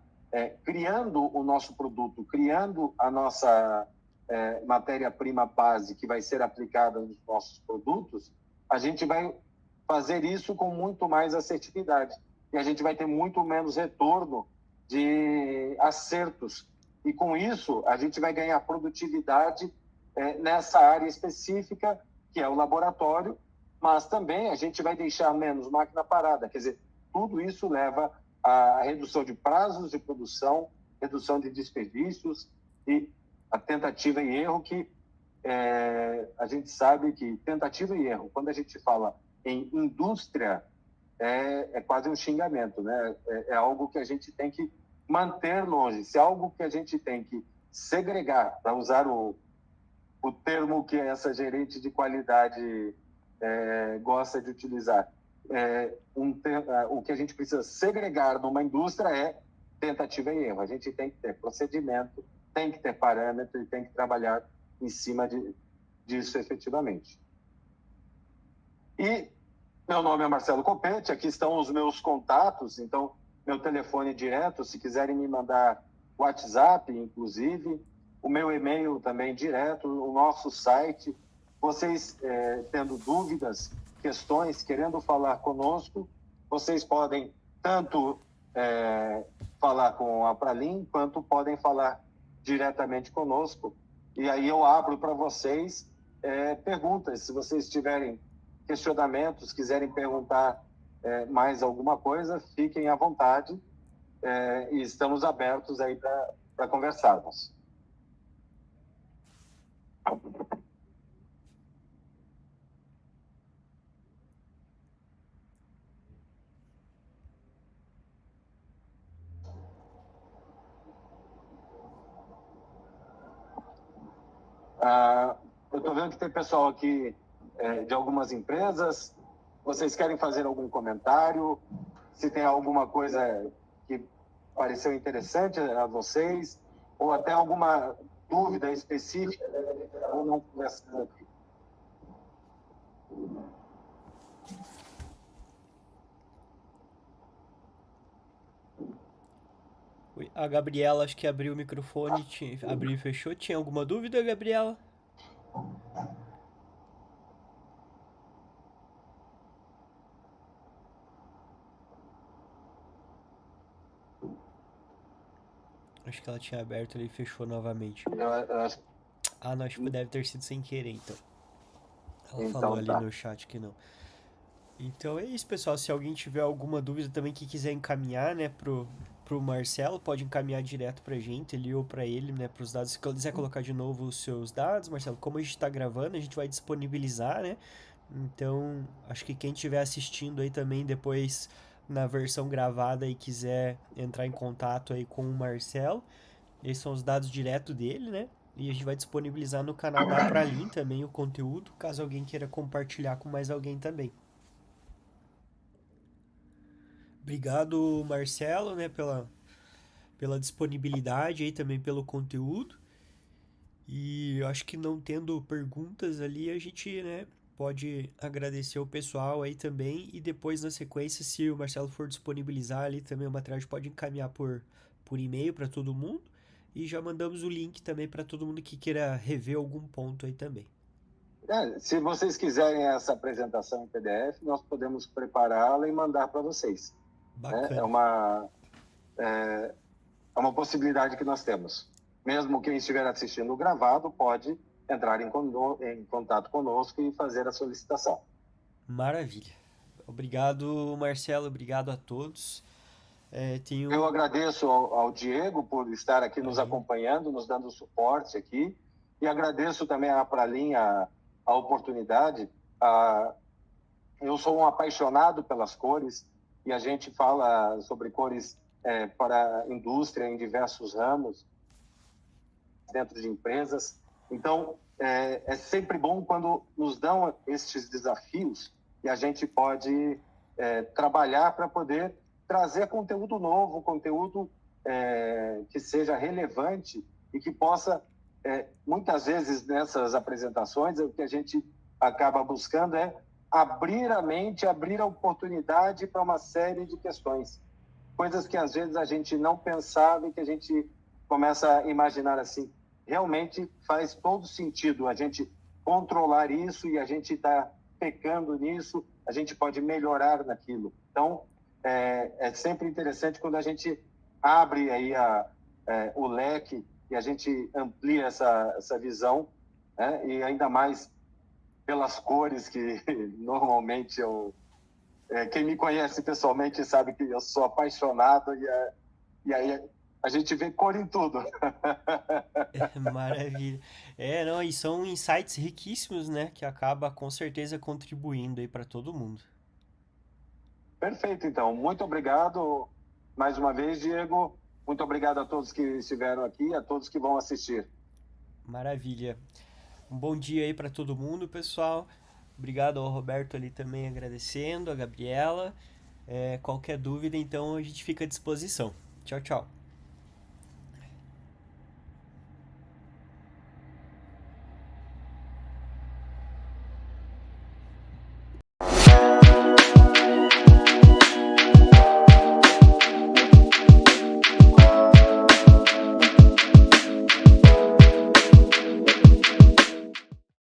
criando o nosso produto, criando a nossa matéria-prima base que vai ser aplicada nos nossos produtos, a gente vai fazer isso com muito mais assertividade e a gente vai ter muito menos retorno de acertos. E com isso, a gente vai ganhar produtividade nessa área específica, que é o laboratório, mas também a gente vai deixar menos máquina parada. Quer dizer, tudo isso leva à redução de prazos de produção, redução de desperdícios e a tentativa e erro, que a gente sabe que tentativa e erro, quando a gente fala em indústria, é quase um xingamento, né? É algo que a gente tem que manter longe, se é algo que a gente tem que segregar, para usar o termo que essa gerente de qualidade gosta de utilizar. O que a gente precisa segregar numa indústria é tentativa e erro. A gente tem que ter procedimento, tem que ter parâmetro e tem que trabalhar em cima disso efetivamente. E meu nome é Marcelo Copete, aqui estão os meus contatos, então meu telefone direto, se quiserem me mandar WhatsApp, inclusive, o meu e-mail também direto, o nosso site. Vocês tendo dúvidas, questões, querendo falar conosco, vocês podem tanto falar com a Pralim, quanto podem falar diretamente conosco. E aí eu abro para vocês perguntas, se vocês tiverem questionamentos, quiserem perguntar mais alguma coisa, fiquem à vontade e estamos abertos aí para conversarmos. Eu estou vendo que tem pessoal aqui de algumas empresas. Vocês querem fazer algum comentário? Se tem alguma coisa que pareceu interessante a vocês, ou até alguma dúvida específica, ou não conversando aqui. A Gabriela acho que abriu o microfone, abriu e fechou. Tinha alguma dúvida, Gabriela? Acho que ela tinha aberto ali e fechou novamente. Eu acho... Ah, não, acho que deve ter sido sem querer, então. Ela falou Então ali tá. no chat que não. Então é isso, pessoal. Se alguém tiver alguma dúvida também que quiser encaminhar, né, pro Marcelo, pode encaminhar direto pra gente, ali ou pra ele, né, pros dados. Se quiser colocar de novo os seus dados, Marcelo, como a gente tá gravando, a gente vai disponibilizar, né? Então, acho que quem estiver assistindo aí também depois na versão gravada e quiser entrar em contato aí com o Marcelo, esses são os dados direto dele, né? E a gente vai disponibilizar no canal da Pralim também o conteúdo, caso alguém queira compartilhar com mais alguém também. Obrigado, Marcelo, né, pela disponibilidade aí também pelo conteúdo. E eu acho que não tendo perguntas ali, a gente, né, pode agradecer o pessoal aí também. E depois, na sequência, se o Marcelo for disponibilizar ali também o material, a gente pode encaminhar por e-mail para todo mundo. E já mandamos o link também para todo mundo que queira rever algum ponto aí também. Se vocês quiserem essa apresentação em PDF, nós podemos prepará-la e mandar para vocês. Né? Bacana. É uma possibilidade que nós temos. Mesmo quem estiver assistindo o gravado pode entrar em contato conosco e fazer a solicitação. Maravilha. Obrigado, Marcelo. Obrigado a todos. Eu agradeço ao Diego por estar aqui nos Imagina. acompanhando, nos dando suporte aqui, e agradeço também à Pralim a oportunidade. Eu sou um apaixonado pelas cores, e a gente fala sobre cores para a indústria em diversos ramos, dentro de empresas. Então, é sempre bom quando nos dão estes desafios e a gente pode trabalhar para poder trazer conteúdo novo, conteúdo que seja relevante e que possa, muitas vezes nessas apresentações, o que a gente acaba buscando é abrir a mente, abrir a oportunidade para uma série de questões. Coisas que às vezes a gente não pensava e que a gente começa a imaginar assim. Realmente faz todo sentido a gente controlar isso e a gente está pecando nisso, a gente pode melhorar naquilo. Então, é sempre interessante quando a gente abre aí o leque e a gente amplia essa visão, né? E ainda mais pelas cores que normalmente quem me conhece pessoalmente sabe que eu sou apaixonado e aí a gente vê cor em tudo. Maravilha. Não, e são insights riquíssimos, né, que acaba com certeza contribuindo aí para todo mundo. Perfeito, então. Muito obrigado mais uma vez, Diego. Muito obrigado a todos que estiveram aqui, a todos que vão assistir. Maravilha. Um bom dia aí para todo mundo, pessoal. Obrigado ao Roberto ali também agradecendo, a Gabriela. Qualquer dúvida, então a gente fica à disposição. Tchau, tchau.